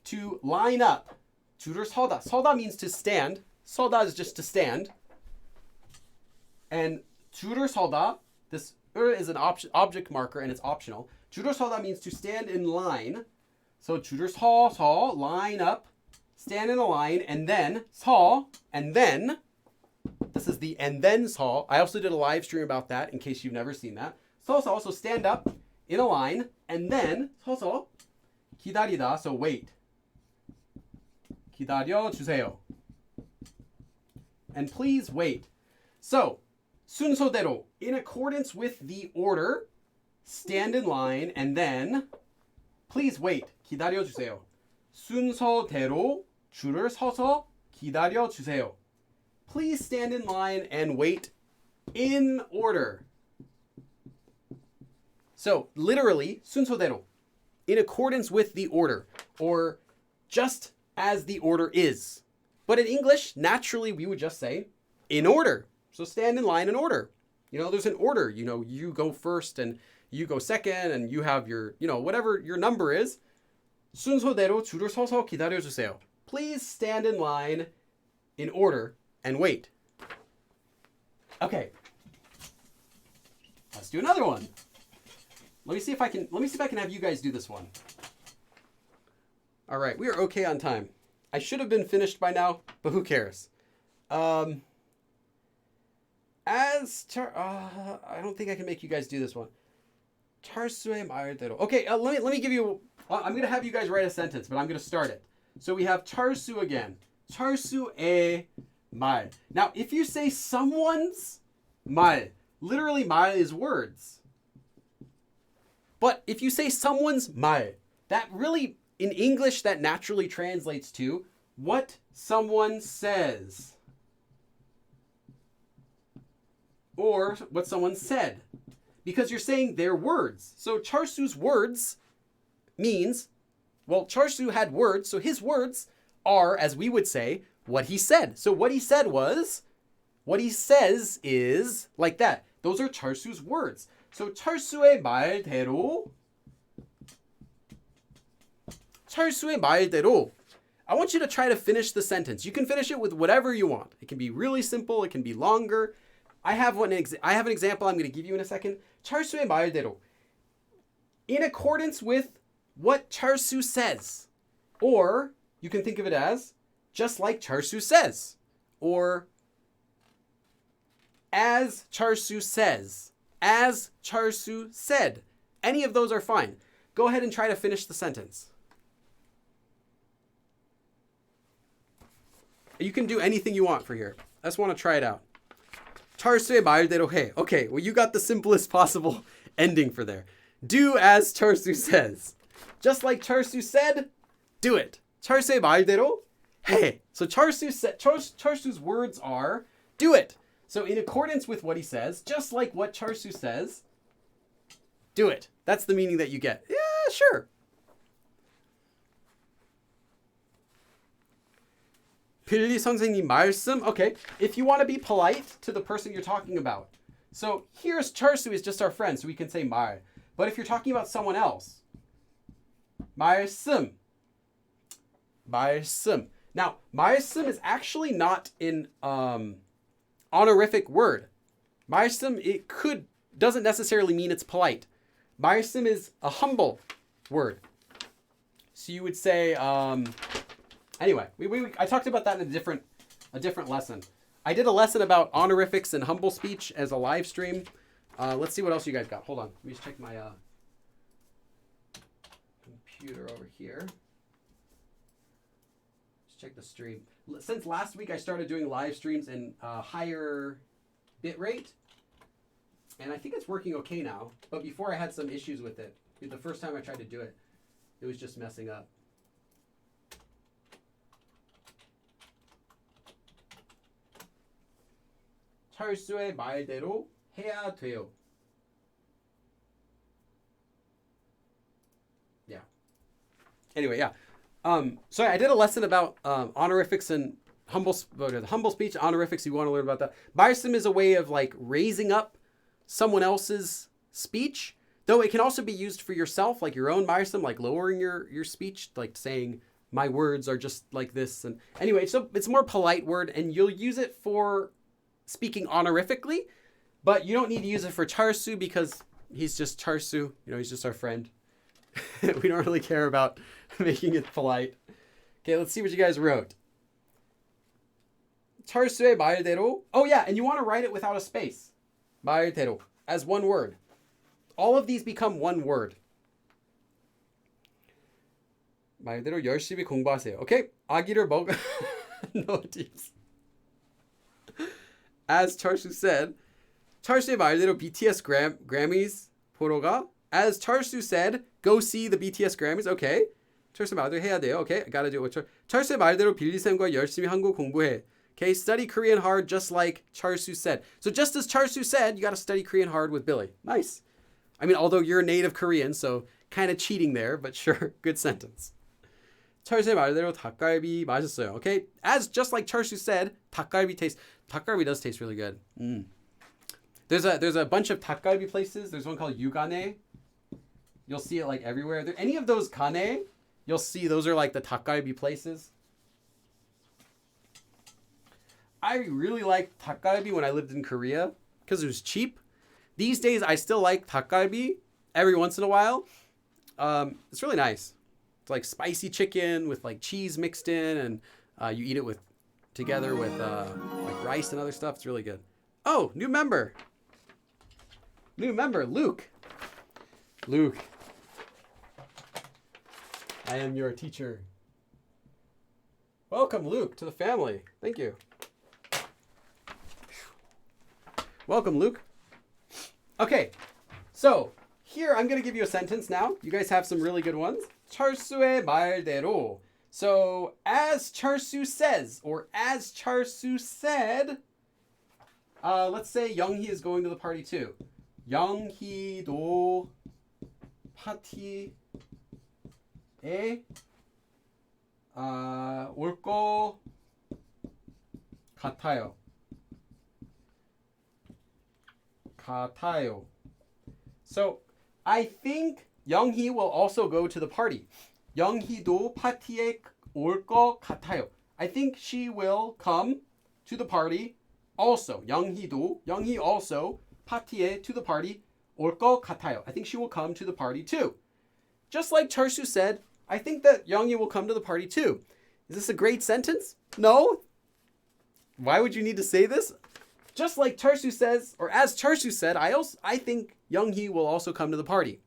to line up. 줄을 서다. 서다 means to stand. 서다 is just to stand. And 줄을 서다, this is an object marker and it's optional. 줄을 서다 means to stand in line. So 줄을 서서, line up. Stand in a line, and then 서, and then, this is the and then 서. I also did a live stream about that in case you've never seen that. 서서, also stand up in a line, and then 서서 기다리다, so wait. 기다려 주세요. And please wait. So, 순서대로, in accordance with the order, stand in line, and then, please wait. 기다려 주세요. 순서대로 줄을 서서 기다려 주세요. Please stand in line and wait in order. So, literally, 순서대로, in accordance with the order, or just as the order is. But in English, naturally, we would just say, in order. So stand in line in order. You know, there's an order. You know, you go first and you go second and you have your, you know, whatever your number is. 순서대로 줄을 서서 기다려주세요. Please stand in line in order and wait. Okay. Let's do another one. Let me see if I can have you guys do this one. All right, we are okay on time. I should have been finished by now, but who cares? I don't think I can make you guys do this one. 철수의 말대로. Okay, let me give you. I'm going to have you guys write a sentence, but I'm going to start it. So we have 철수 again. 철수의 말. Now, if you say someone's 말, literally 말 is words. But if you say someone's 말, that really, in English, that naturally translates to what someone says. Or what someone said. Because you're saying their words. So 철수's words means, well, 철수 had words, so his words are, as we would say, what he said. So what he said was, what he says is like that. Those are 철수's words. So 철수의 말대로, 철수의 말대로. I want you to try to finish the sentence. You can finish it with whatever you want. It can be really simple. It can be longer. I have an example I'm going to give you in a second. 철수의 말대로. In accordance with what 철수 says. Or you can think of it as just like 철수 says. Or as 철수 says. As 철수 said. Any of those are fine. Go ahead and try to finish the sentence. You can do anything you want for here. I just want to try it out. 철수의 말대로 해. Okay, well, you got the simplest possible ending for there. Do as 철수 says. Just like 철수 said, do it. 철수의 말대로 해. So 철수's words are, do it. So in accordance with what he says, just like what 철수 says, do it. That's the meaning that you get. Yeah, sure. 빌리 선생님 말씀. Okay, if you want to be polite to the person you're talking about. So here's 철수 is just our friend, so we can say 말. But if you're talking about someone else, 말씀. 말씀. Now, 말씀 is actually not an honorific word. 말씀, doesn't necessarily mean it's polite. 말씀 is a humble word. So you would say, anyway, I talked about that in a different lesson. I did a lesson about honorifics and humble speech as a live stream. Let's see what else you guys got. Hold on. Let me just check my computer over here. Let's check the stream. Since last week, I started doing live streams in higher bit rate. And I think it's working okay now. But before I had some issues with it. The first time I tried to do it, it was just messing up. 철수의 말대로 해야 돼요. Yeah. Anyway, yeah. So I did a lesson about honorifics and humble speech, honorifics. You want to learn about that. 말씀 is a way of like raising up someone else's speech, though it can also be used for yourself, like your own 말씀, like lowering your speech, like saying my words are just like this. And anyway, so it's a more polite word, and you'll use it for speaking honorifically, but you don't need to use it for 철수 because he's just 철수. He's just our friend. We don't really care about making it polite. Okay, let's see what you guys wrote. 철수의 말대로. Oh yeah, and you want to write it without a space. 말대로, as one word. All of these become one word. 말대로 열심히 공부하세요. Okay, 아기를 먹. No teams. As 철수 said, 철수의 말대로 BTS Grammys 보러 가. As 철수 said, go see the BTS Grammys. Okay. 철수 말대로 해야 돼요. Okay, I gotta do it. 철수의 말대로 빌리쌤과 열심히 한국 공부해. Okay, study Korean hard just like 철수 said. So just as 철수 said, you gotta study Korean hard with Billy. Nice. I mean, although you're native Korean, so kind of cheating there, but sure, good sentence. 철수의 말대로 닭갈비 맛있어요. Okay, as just like 철수 said, 닭갈비 does taste really good. There's a bunch of 닭갈비 places. There's one called Yugane. You'll see it like everywhere. Any of those kane, you'll see those are like the 닭갈비 places. I really liked 닭갈비 when I lived in Korea because it was cheap. These days, I still like 닭갈비 every once in a while. It's really nice. It's like spicy chicken with like cheese mixed in, and you eat it together with like rice and other stuff. It's really good. Oh, new member, Luke. Luke, I am your teacher. Welcome, Luke, to the family. Thank you. Welcome, Luke. Okay, so here I'm going to give you a sentence now. You guys have some really good ones. 철수의 말대로. So, as 철수 says, or as 철수 said, let's say Younghee is going to the party too. 영희도 파티에 올 거 같아요. So I think Younghee will also go to the party. 영희도 파티에 올 거 같아요. I think she will come to the party also. Younghee also 파티에 to the party 올 거 같아요. I think she will come to the party too. Just like 철수 said, I think that Younghee will come to the party too. Is this a great sentence? No? Why would you need to say this? Just like 철수 says, or as 철수 said, I think Younghee will also come to the party.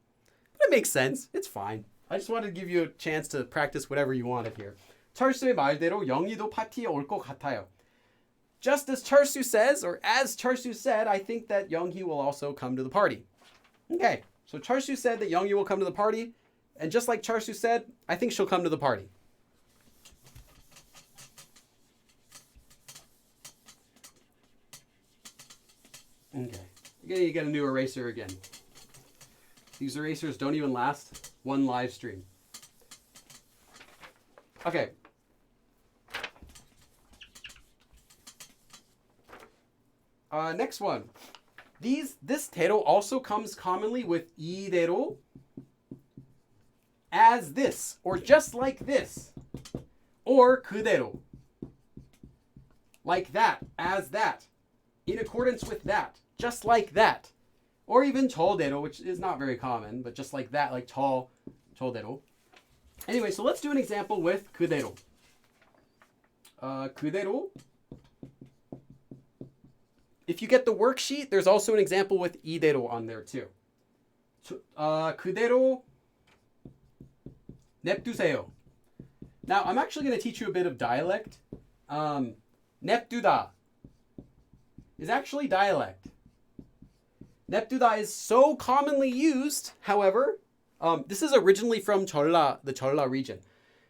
But it makes sense. It's fine. I just wanted to give you a chance to practice whatever you wanted here. 철수의 말대로 영희도 파티에 올 것 같아요. Just as Charsu says, or as Charsu said, I think that Younghee will also come to the party. Okay, so Charsu said that Younghee will come to the party, and just like Charsu said, I think she'll come to the party. Okay, you're gonna get a new eraser again. These erasers don't even last one live stream. Okay. Next one. This 대로 also comes commonly with 이대로, as this, or just like this, or 그대로, like that, as that, in accordance with that, just like that, or even 저대로, which is not very common, but just like that, like 저대로. Anyway, so let's do an example with 그대로. 그대로. If you get the worksheet, there's also an example with 이대로 on there too. 그대로 냅두세요. Now, I'm actually going to teach you a bit of dialect. 냅두다 is actually dialect. 냅두다 is so commonly used, however, this is originally from the Jeolla region.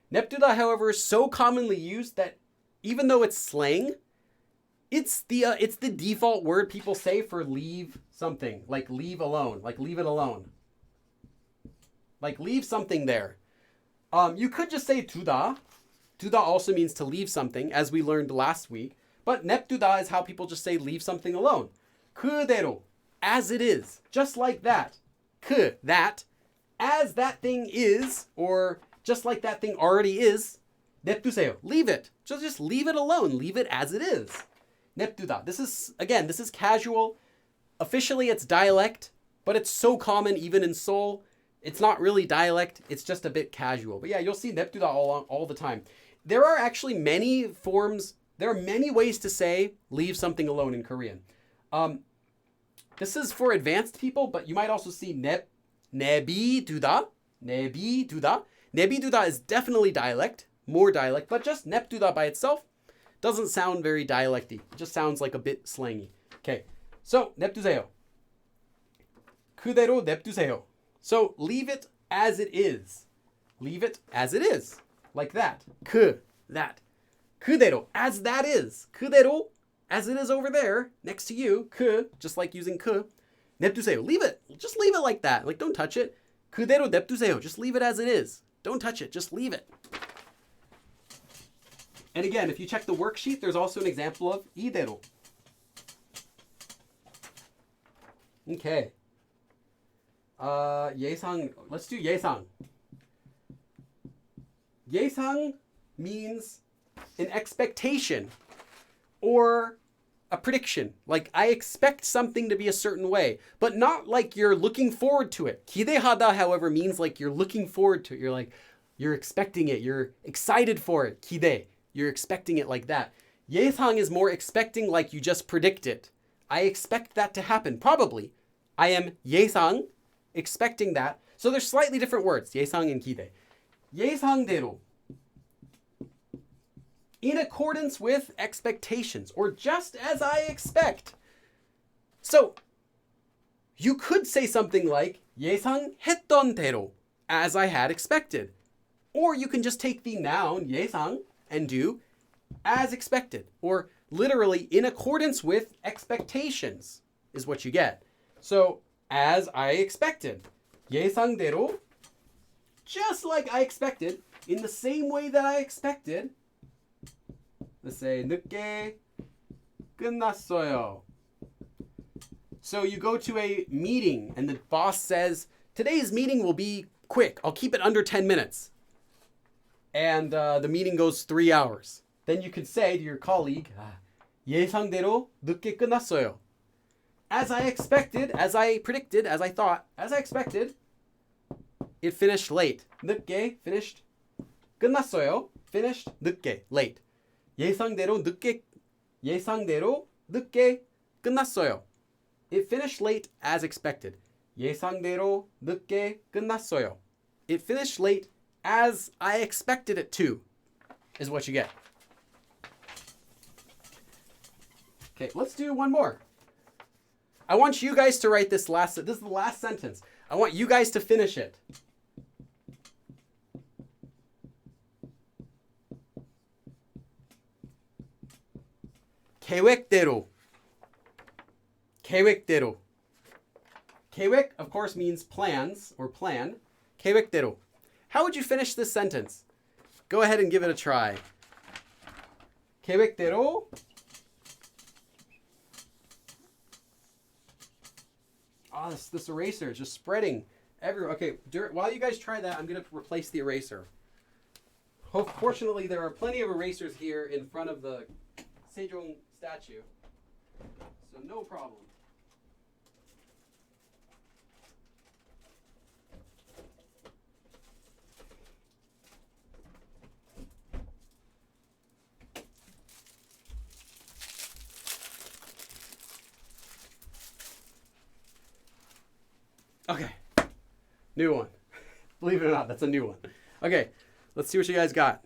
냅두다, however, is so commonly used that even though it's slang, it's the default word people say for leave something, like leave alone, like leave it alone. Like leave something there. You could just say 두다. 두다 also means to leave something, as we learned last week. But 냅두다 is how people just say leave something alone. 그대로, as it is, just like that. 그, that, as that thing is, or just like that thing already is. 냅두세요, leave it. Just leave it alone. Leave it as it is. 냅두다. This is casual. Officially, it's dialect, but it's so common even in Seoul. It's not really dialect. It's just a bit casual. But yeah, you'll see 냅두다 all the time. There are actually many forms. There are many ways to say leave something alone in Korean. This is for advanced people, but you might also see 내비두다. 내비두다. 내비두다 is definitely dialect, more dialect, but just 냅두다 by itself doesn't sound very dialecty. It just sounds like a bit slangy. Okay, so 냅두세요. 그대로 냅두세요. So leave it as it is. Leave it as it is. Like that. that. 그대로, as that is. 그대로, as it is over there, next to you. 그, just like using 그. 냅두세요. Leave it. Just leave it like that. Like, don't touch it. 그대로 냅두세요. Just leave it as it is. Don't touch it. Just leave it. And again, if you check the worksheet, there's also an example of 이대로. Okay. 예상. Let's do 예상. 예상 means an expectation or a prediction. Like, I expect something to be a certain way, but not like you're looking forward to it. 기대하다, however, means like you're looking forward to it. You're expecting it. You're excited for it. 기대. You're expecting it like that. 예상 is more expecting, like you just predict it. I expect that to happen. Probably. I am 예상, expecting that. So there's slightly different words. 예상 and 기대. 예상대로. In accordance with expectations, or just as I expect. So you could say something like 예상했던 대로, as I had expected. Or you can just take the noun 예상 and do as expected, or literally in accordance with expectations is what you get. So as I expected, 예상대로, just like I expected, in the same way that I expected. Let's say 늦게 끝났어요. So you go to a meeting and the boss says, today's meeting will be quick. I'll keep it under 10 minutes. And the meeting goes 3 hours. Then you could say to your colleague, 예상대로 늦게 끝났어요. As I expected, as I predicted, as I thought, as I expected, it finished late. 늦게, finished. 끝났어요, finished. 늦게, late. 예상대로 늦게 끝났어요. It finished late as expected. 예상대로 늦게 끝났어요. It finished late as I expected it to. is what you get. Okay, let's do one more. I want you guys to write this is the last sentence. I want you guys to finish it. 계획대로. 계획대로. 계획, of course, means plans or plan. 계획대로. How would you finish this sentence? Go ahead and give it a try. 계획대로. Oh, this eraser is just spreading everywhere. Okay, while you guys try that, I'm going to replace the eraser. Fortunately, there are plenty of erasers here in front of the Sejong Statue, so no problem. Okay, new one. Believe it or not, that's a new one. Okay, let's see what you guys got.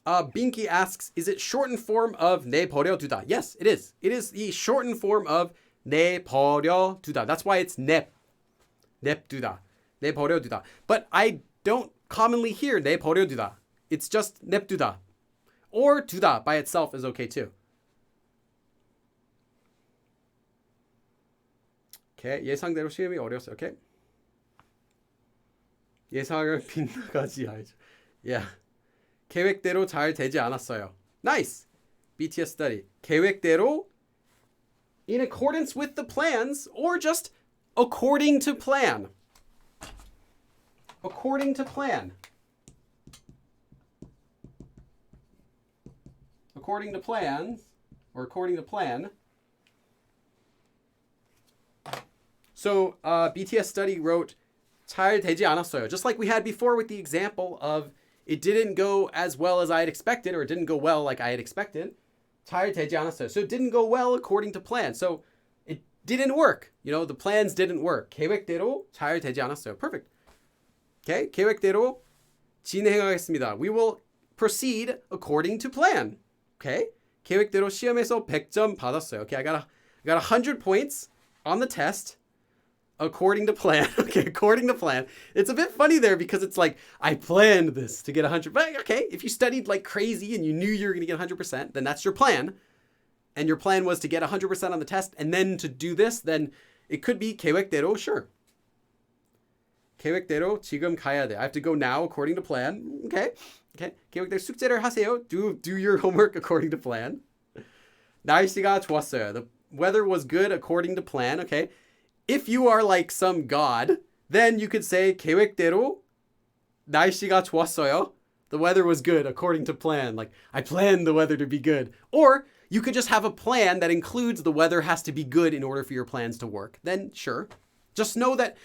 Binky asks, is it shortened form of 내버려두다? Yes, it is. It is the shortened form of 내버려두다. That's why it's 냅두다. 내버려두다. But I don't commonly hear 내버려두다. It's just 냅두다. Or 두다 by itself is okay too. Okay, 예상대로 시험이 어려웠어요. Okay. 예상을 빗나가지 알죠. Yeah. 계획대로 잘 되지 않았어요. Nice. BTS study. 계획대로 in accordance with the plans or just according to plan. According to plan. According to plans or according to plan. So BTS study wrote 잘 되지 않았어요. Just like we had before with the example of it didn't go as well as I had expected, or it didn't go well like I had expected. 잘 되지 않았어요. So it didn't go well according to plan. So it didn't work. You know, the plans didn't work. 계획대로 잘 되지 않았어요. Perfect. Okay, 계획대로 진행하겠습니다. We will proceed according to plan. Okay, 계획대로 시험에서 100점 받았어요. Okay, I got 100 points on the test. According to plan. Okay, according to plan. It's a bit funny there because it's like, I planned this to get 100. But okay, if you studied like crazy and you knew you were going to get 100%, then that's your plan. And your plan was to get 100% on the test and then to do this, then it could be 계획대로, sure. 계획대로 지금 가야 돼. I have to go now according to plan. Okay. Okay. 계획대로 숙제를 하세요. Do your homework according to plan. 날씨가 좋았어요. The weather was good according to plan. Okay. If you are like some god, then you could say 계획대로 날씨가 좋았어요. The weather was good according to plan. Like, I planned the weather to be good. Or you could just have a plan that includes the weather has to be good in order for your plans to work. Then sure. Just know that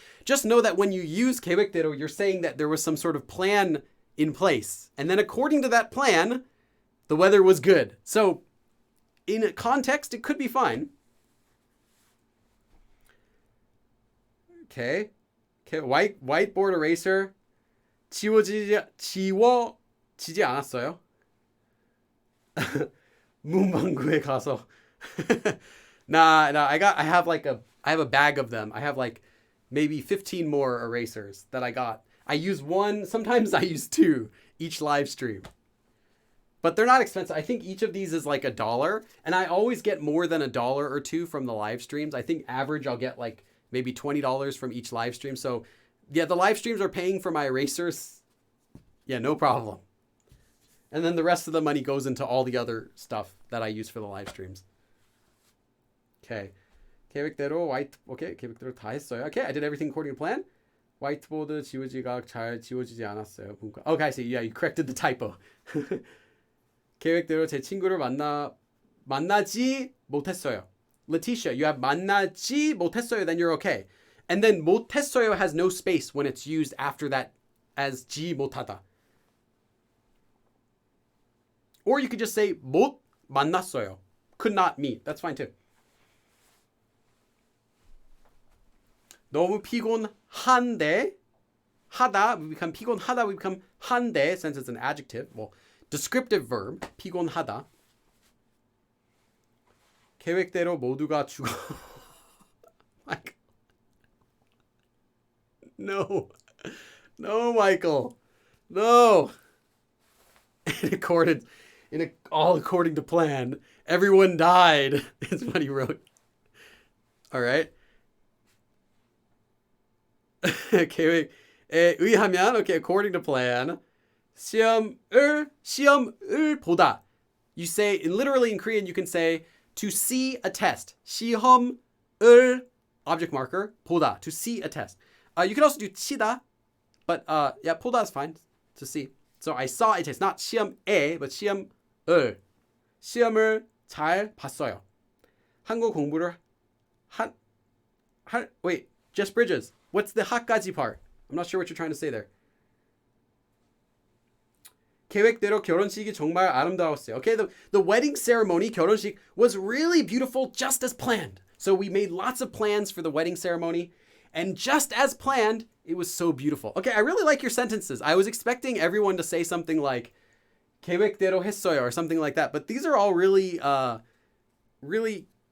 when you use 계획대로, you're saying that there was some sort of plan in place. And then according to that plan, the weather was good. So in a context, it could be fine. Okay. Whiteboard eraser. 지워지지 않았어요. 문방구에 가서. I have a bag of them. I have like maybe 15 more erasers that I got. I use one, sometimes I use two each live stream. But they're not expensive. I think each of these is like $1, and I always get more than $1 or $2 from the live streams. I think average I'll get like maybe $20 from each live stream. So yeah, the live streams are paying for my erasers. Yeah, no problem. And then the rest of the money goes into all the other stuff that I use for the live streams. Okay. 계획대로 계획대로 다 했어요. Okay, I did everything according to plan. 화이트보드 지우지가 잘 지워지지 않았어요. Okay, I see. Yeah, you corrected the typo. 계획대로 제 친구를 만나지 못했어요. Letitia, you have 만나지 못했어요, then you're okay. And then 못했어요 has no space when it's used after that as 지 못하다. Or you could just say 못 만났어요. Could not meet. That's fine too. 너무 피곤한데 하다 we become 피곤하다 we become 한데 since it's an adjective. well, descriptive verb 피곤하다. 계획대로 모두가 죽어. Michael. No, Michael, no. All according to plan, everyone died. Is what he wrote. All right. 계획에 의하면, okay, according to plan, 시험을 보다. You say, literally in Korean, you can say to see a test. 시험을 object marker 보다, to see a test. You can also do 치다, but yeah, 보다 is fine to see. So I saw a test, not 시험에, but 시험을. 시험을 잘 봤어요. 한국 공부를 wait, just bridges. What's the 하까지 part? I'm not sure what you're trying to say there. 계획대로 결혼식이 정말 아름다웠어요. Okay, the wedding ceremony, 결혼식, was really beautiful just as planned. So we made lots of plans for the wedding ceremony, and just as planned, it was so beautiful. Okay, I really like your sentences. I was expecting everyone to say something like 계획대로 했어요 or something like that, but these are all really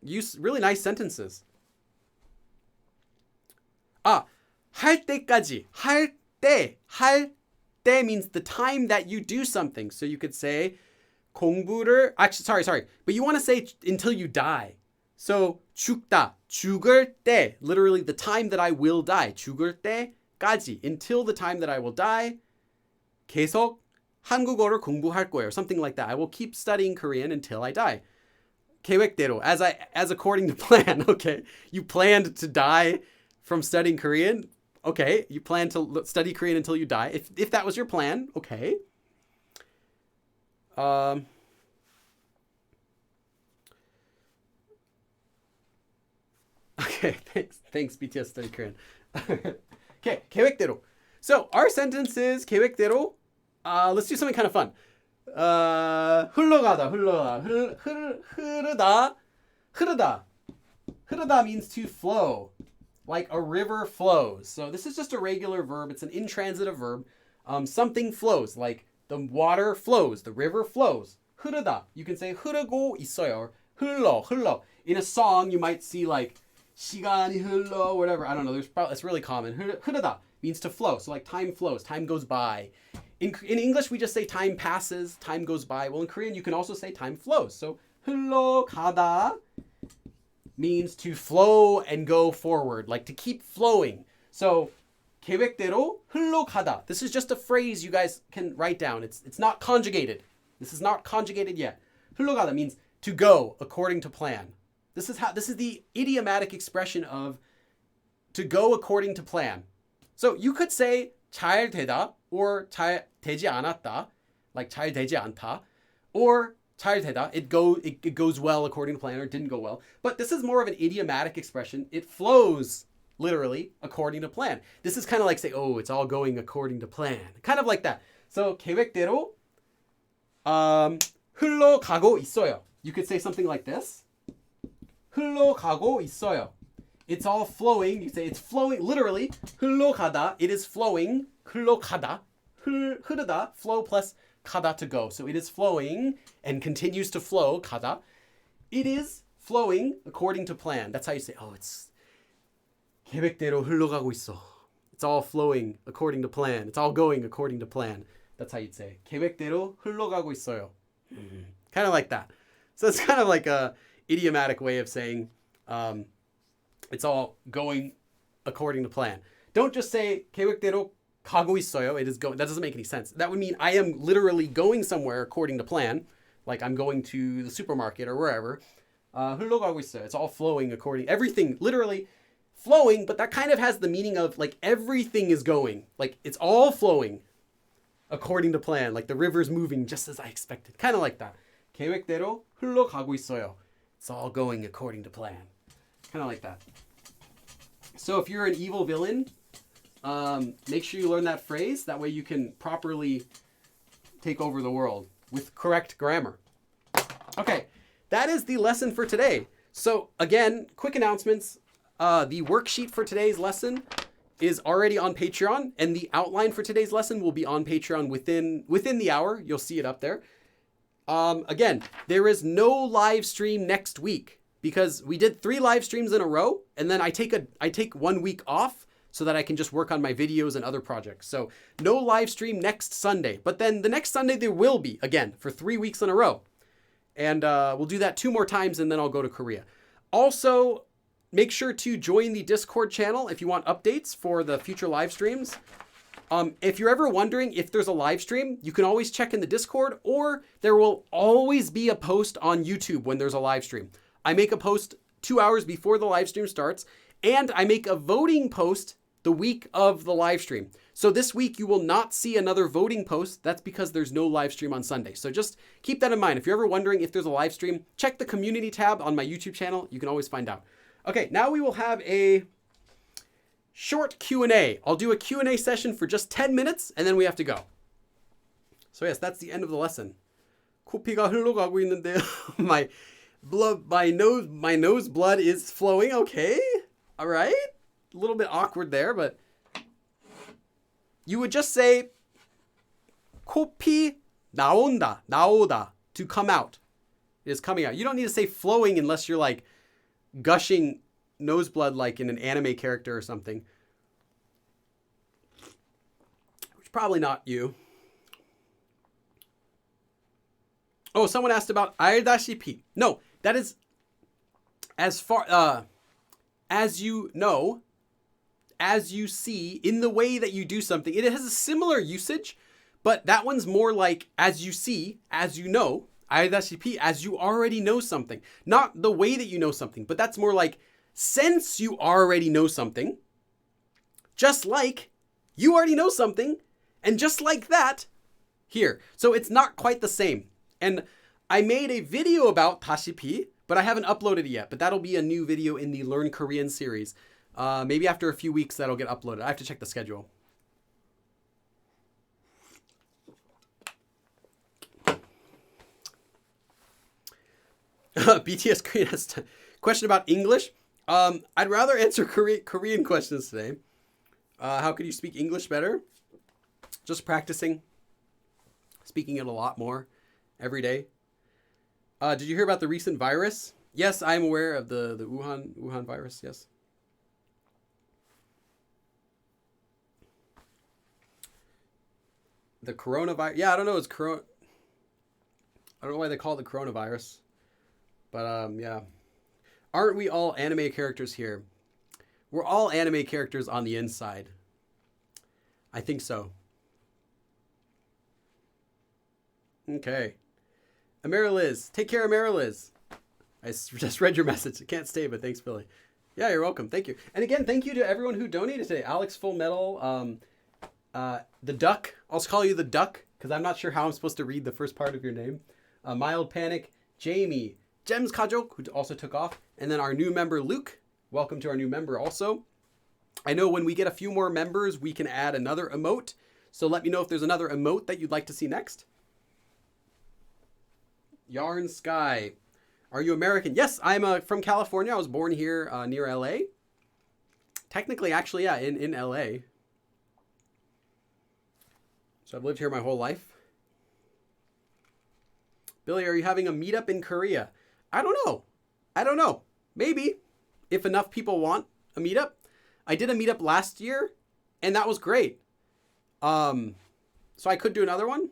nice sentences. 할 때까지. 할 때 means the time that you do something. So you could say 공부를 actually sorry. But you want to say until you die. So 죽다. 죽을 때. Literally the time that I will die. 죽을 때까지. Until the time that I will die. 계속 한국어를 공부할 거예요. Something like that. I will keep studying Korean until I die. 계획대로. As according to plan. Okay. You planned to die from studying Korean. Okay, you plan to study Korean until you die. If that was your plan, okay. Okay, thanks BTS study Korean. Okay, 계획대로. So our sentence is 계획대로. Let's do something kind of fun. 흐르다 means to flow. Like a river flows. So this is just a regular verb. It's an intransitive verb. Something flows. Like the water flows. The river flows. 흐르다. You can say 흐르고 있어요. Or 흘러. In a song, you might see like 시간이 흘러, whatever. I don't know. It's really common. 흐르다 means to flow. So like time flows. Time goes by. In English, we just say time passes. Time goes by. Well, in Korean, you can also say time flows. So 흘러가다 means to flow and go forward, like to keep flowing. So 계획대로 흘러가다. This is just a phrase you guys can write down. It's not conjugated. This is not conjugated yet. 흘러가다 means to go according to plan. This is the idiomatic expression of to go according to plan. So you could say 잘 되다 or 잘 되지 않았다, like 잘 되지 않다, or 잘 되다, it goes well according to plan, or it didn't go well. But this is more of an idiomatic expression. It flows literally according to plan. This is kind of like say, oh, it's all going according to plan. Kind of like that. So 계획대로 흘러가고 있어요. You could say something like this. 흘러가고 있어요. It's all flowing. You say it's flowing. Literally, 흘러가다. It is flowing. 흘러가다. 흐르다. Flow plus 가다 to go. So it is flowing and continues to flow. 가다. It is flowing according to plan. That's how you say, oh, it's 계획대로 흘러가고 있어. It's all flowing according to plan. It's all going according to plan. That's how you'd say. 계획대로 흘러가고 있어요. Kind of like that. So it's kind of like a idiomatic way of saying it's all going according to plan. Don't just say 계획대로 가고 있어요. It is going. That doesn't make any sense. That would mean I am literally going somewhere according to plan. Like I'm going to the supermarket or wherever. 흘러가고 있어요. It's all flowing according. Everything literally flowing, but that kind of has the meaning of like everything is going. Like it's all flowing according to plan. Like the river's moving just as I expected. Kind of like that. 계획대로 흘러가고 있어요. It's all going according to plan. Kind of like that. So if you're an evil villain, make sure you learn that phrase. That way you can properly take over the world with correct grammar. Okay, that is the lesson for today. So again, quick announcements. the worksheet for today's lesson is already on Patreon, and the outline for today's lesson will be on Patreon within the hour. You'll see it up there. Again, there is no live stream next week because we did 3 live streams in a row, and then I take 1 week off so that I can just work on my videos and other projects. So no live stream next Sunday, but then the next Sunday there will be again for 3 weeks in a row, and we'll do that 2 more times, and then I'll go to Korea. Also, make sure to join the Discord channel if you want updates for the future live streams. If you're ever wondering if there's a live stream, you can always check in the Discord, or there will always be a post on YouTube when there's a live stream. I make a post 2 hours before the live stream starts, and I make a voting post the week of the live stream. So this week you will not see another voting post. That's because there's no live stream on Sunday. So just keep that in mind. If you're ever wondering if there's a live stream, check the community tab on my YouTube channel. You can always find out. Okay, now we will have a short Q&A. I'll do a Q&A session for just 10 minutes, and then we have to go. So yes, that's the end of the lesson. 코피가 흘러가고 있는데요. my nose blood is flowing. Okay, all right. A little bit awkward there, but you would just say 코피 나온다, 나오다, to come out. It is coming out. You don't need to say flowing unless you're like gushing nose blood like in an anime character or something. Which probably not you. Oh, someone asked about 알다시피. No, that is as far as you know, as you see, in the way that you do something. It has a similar usage, but that one's more like as you see, as you know. 알다시피, as you already know something. Not the way that you know something, but that's more like since you already know something, just like you already know something, and just like that, here. So it's not quite the same. And I made a video about 다시피, but I haven't uploaded it yet, but that'll be a new video in the Learn Korean series. Maybe after a few weeks that'll get uploaded. I have to check the schedule. BTS Korean has question about English. I'd rather answer Korean questions today. How could you speak English better? Just practicing. Speaking it a lot more every day. Did you hear about the recent virus? Yes, I'm aware of the Wuhan virus, yes. The coronavirus. Yeah, I don't know. It's I don't know why they call it the coronavirus. But yeah. Aren't we all anime characters here? We're all anime characters on the inside. I think so. Okay. Amariliz. Take care, Amariliz. I just read your message. I can't stay, but thanks, Billy. Yeah, you're welcome. Thank you. And again, thank you to everyone who donated today. Alex Full Metal, the Duck. I'll call you the Duck because I'm not sure how I'm supposed to read the first part of your name. Mild Panic, Jamie, Gems Kajok, who also took off, and then our new member, Luke. Welcome to our new member also. I know when we get a few more members, we can add another emote. So let me know if there's another emote that you'd like to see next. Yarn Sky. Are you American? Yes, I'm from California. I was born here near LA. Technically, actually, yeah, in LA. So I've lived here my whole life. Billy, are you having a meetup in Korea? I don't know. I don't know. Maybe, if enough people want a meetup. I did a meetup last year, and that was great. So I could do another one.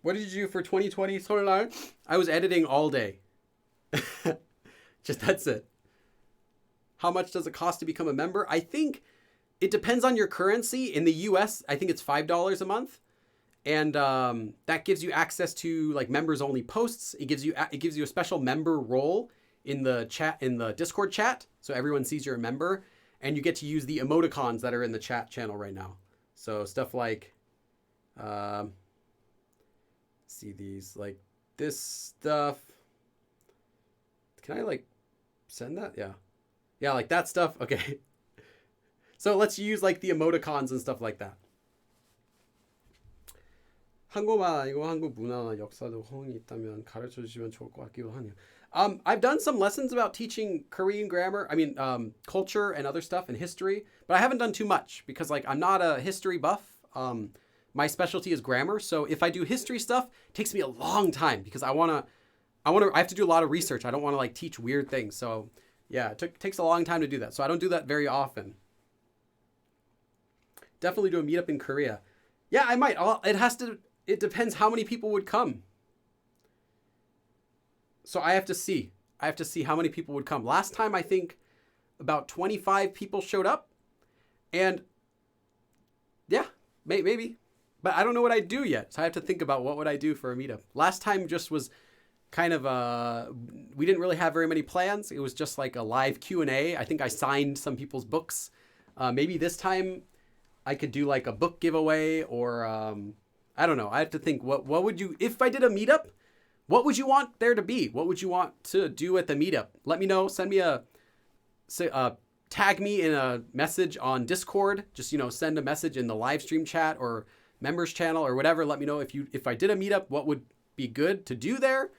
What did you do for 2020 Solar? I was editing all day. Just that's it. How much does it cost to become a member? I think it depends on your currency. In the US, I think it's $5 a month. And that gives you access to like members only posts. It gives you a special member role in the chat, in the Discord chat. So everyone sees you're a member, and you get to use the emoticons that are in the chat channel right now. So stuff like, see these, like this stuff. Can I like send that? Yeah. Yeah, like that stuff. Okay. So let's use like the emoticons and stuff like that. 한국말 아니고 한국 문화나 역사도 호응이 있다면 가르쳐 주시면 좋을 것 같기도 하네요. I've done some lessons about teaching Korean grammar. I mean, culture and other stuff and history, but I haven't done too much because like I'm not a history buff. My specialty is grammar. So if I do history stuff, it takes me a long time because I have to do a lot of research. I don't want to like teach weird things. So yeah, it takes a long time to do that. So I don't do that very often. Definitely do a meetup in Korea. Yeah, I might. It depends how many people would come. So I have to see. I have to see how many people would come. Last time, I think about 25 people showed up. And yeah, maybe. But I don't know what I'd do yet. So I have to think about what would I do for a meetup. Last time just was kind of we didn't really have very many plans. It was just like a live Q&A. I think I signed some people's books. Maybe this time I could do like a book giveaway or I don't know. I have to think what would you, if I did a meetup, what would you want there to be? What would you want to do at the meetup? Let me know. Send me tag me in a message on Discord. Just, send a message in the live stream chat or members channel or whatever. Let me know if I did a meetup, what would be good to do there.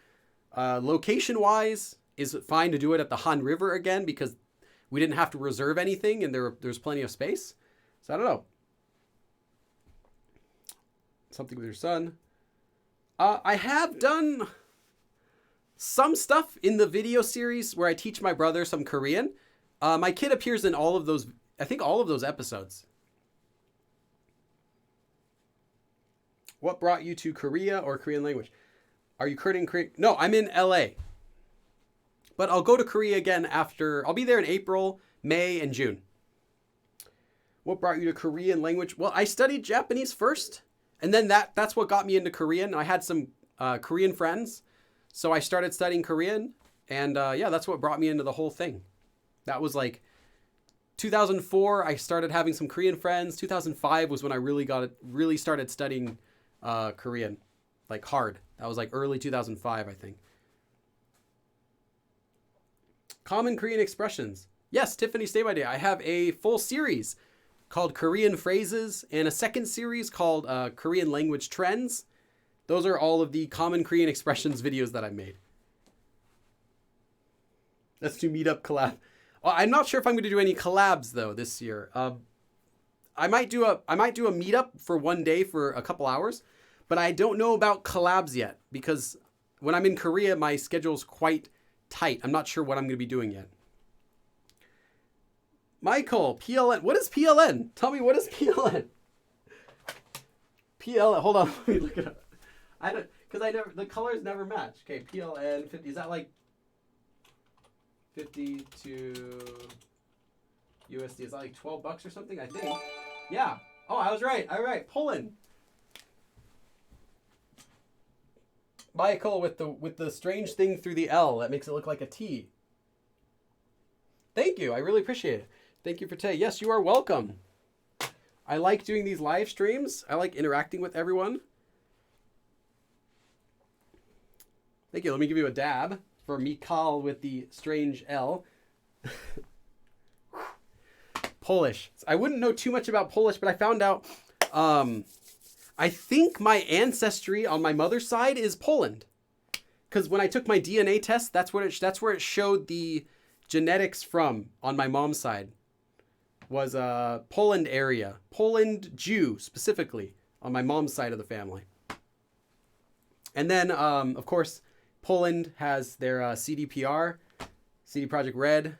Location wise, is it fine to do it at the Han River again because we didn't have to reserve anything and there's plenty of space. So I don't know. Something with your son. I have done some stuff in the video series where I teach my brother some Korean. My kid appears in all of those, I think all of those episodes. What brought you to Korea or Korean language? Are you currently in Korea? No, I'm in LA. But I'll go to Korea again I'll be there in April, May, and June. What brought you to Korean language? Well, I studied Japanese first. And then that's what got me into Korean. I had some Korean friends. So I started studying Korean. And that's what brought me into the whole thing. That was like 2004. I started having some Korean friends. 2005 was when I really started studying Korean, like hard. That was like early 2005, I think. Common Korean expressions. Yes, Tiffany, stay by day. I have a full series called Korean Phrases and a second series called Korean Language Trends. Those are all of the common Korean expressions videos that I made. Let's do meetup collab. I'm not sure if I'm going to do any collabs though this year. I might do a meetup for one day for a couple hours, but I don't know about collabs yet because when I'm in Korea, my schedule's quite tight. I'm not sure what I'm going to be doing yet. Michael, PLN. What is PLN? Tell me, what is PLN? PLN. Hold on. Let me look it up. The colors never match. Okay, PLN 50. Is that like 52 USD? Is that like $12 or something? I think. Yeah. Oh, I was right. All right. Poland. Michael with the strange thing through the L that makes it look like a T. Thank you. I really appreciate it. Thank you for today. Yes, you are welcome. I like doing these live streams. I like interacting with everyone. Thank you. Let me give you a dab for Mikal with the strange L. Polish. I wouldn't know too much about Polish, but I found out I think my ancestry on my mother's side is Poland. Because when I took my DNA test, that's where it showed the genetics from on my mom's side. Was Poland area. Poland Jew, specifically, on my mom's side of the family. And then, of course, Poland has their CDPR, CD Projekt Red.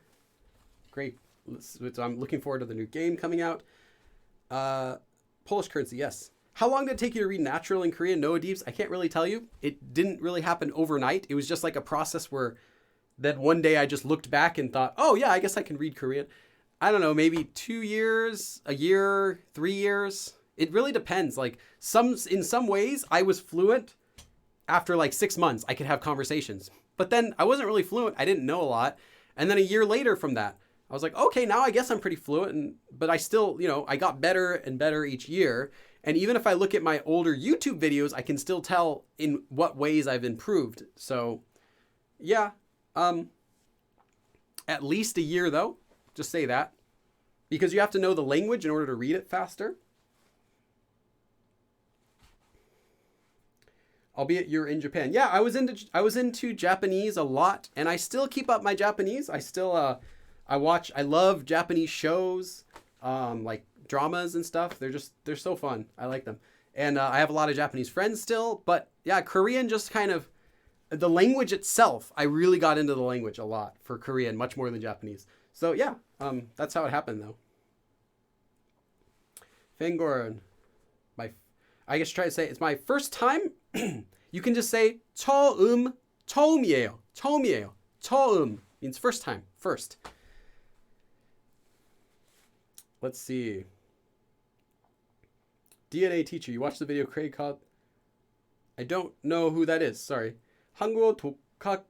Great. So I'm looking forward to the new game coming out. Polish currency, yes. How long did it take you to read natural in Korean? No, Adibs, I can't really tell you. It didn't really happen overnight. It was just like a process where that one day I just looked back and thought, oh yeah, I guess I can read Korean. I don't know, maybe 2 years, a year, 3 years. It really depends. Like in some ways I was fluent after like 6 months. I could have conversations, but then I wasn't really fluent. I didn't know a lot. And then a year later from that, I was like, okay, now I guess I'm pretty fluent. But I still, I got better and better each year. And even if I look at my older YouTube videos, I can still tell in what ways I've improved. So yeah, at least a year though. Just say that. Because you have to know the language in order to read it faster. albeit you're in Japan. Yeah, I was into Japanese a lot, and I still keep up my Japanese. I still I love Japanese shows, like dramas and stuff. They're so fun. I like them. And I have a lot of Japanese friends still, but yeah, Korean just kind of, the language itself, I really got into the language a lot for Korean, much more than Japanese. So yeah, that's how it happened though. Fangorn, I guess try to say it's my first time. You can just say 처음이에요. 처음 means first time, first. Let's see. DNA teacher, you watched the video Craig called. I don't know who that is. Sorry. 한국어 독학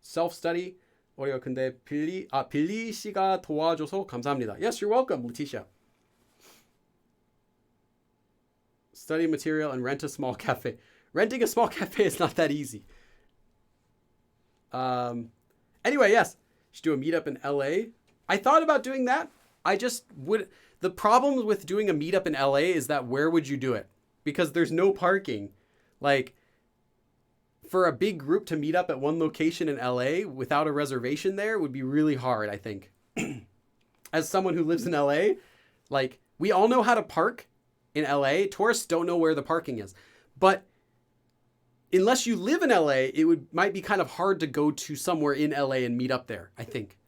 self-study. 어려요. 근데 빌리 씨가 도와줘서 감사합니다. Yes, you're welcome, Letitia. Study material and rent a small cafe. Renting a small cafe is not that easy. Anyway, yes. Should do a meetup in LA. I thought about doing that. I just would. The problem with doing a meetup in LA is that where would you do it? Because there's no parking. Like, for a big group to meet up at one location in LA without a reservation there would be really hard, I think. As someone who lives in LA, like, we all know how to park in LA. Tourists don't know where the parking is. But unless you live in LA, might be kind of hard to go to somewhere in LA and meet up there, I think.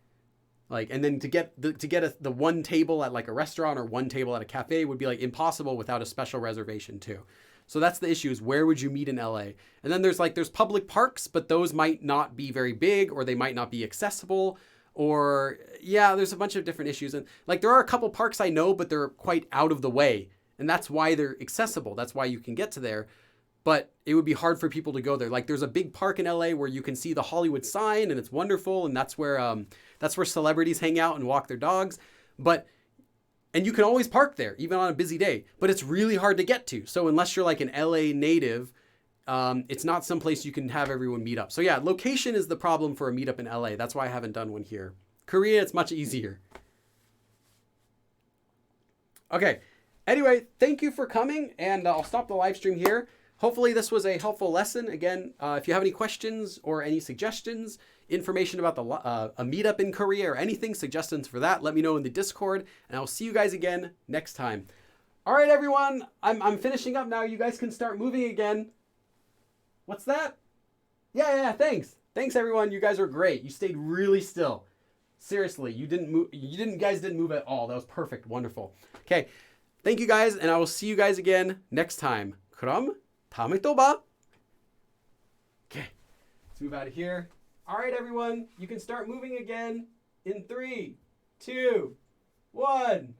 Like, and then to get the one table at like a restaurant or one table at a cafe would be like impossible without a special reservation too. So that's the issue, is where would you meet in LA? And then there's public parks, but those might not be very big, or they might not be accessible, or yeah, there's a bunch of different issues. And like, there are a couple parks I know, but they're quite out of the way. And that's why they're accessible. That's why you can get to there. But it would be hard for people to go there. Like, there's a big park in LA where you can see the Hollywood sign, and it's wonderful. And that's where celebrities hang out and walk their dogs. And you can always park there, even on a busy day. But it's really hard to get to. So unless you're like an LA native, it's not someplace you can have everyone meet up. So yeah, location is the problem for a meetup in LA. That's why I haven't done one here. Korea, it's much easier. Okay. Anyway, thank you for coming, and I'll stop the live stream here. Hopefully this was a helpful lesson. Again, if you have any questions or any suggestions, information about a meetup in Korea or anything, suggestions for that, let me know in the Discord, and I'll see you guys again next time. All right, everyone, I'm finishing up now. You guys can start moving again. What's that? Yeah, thanks. Thanks, everyone. You guys are great. You stayed really still. Seriously, you didn't move. You guys didn't move at all. That was perfect. Wonderful. Okay. Thank you guys, and I will see you guys again next time. 그럼 다음에 또 봐. Okay, let's move out of here. All right, everyone, you can start moving again in 3, 2, 1.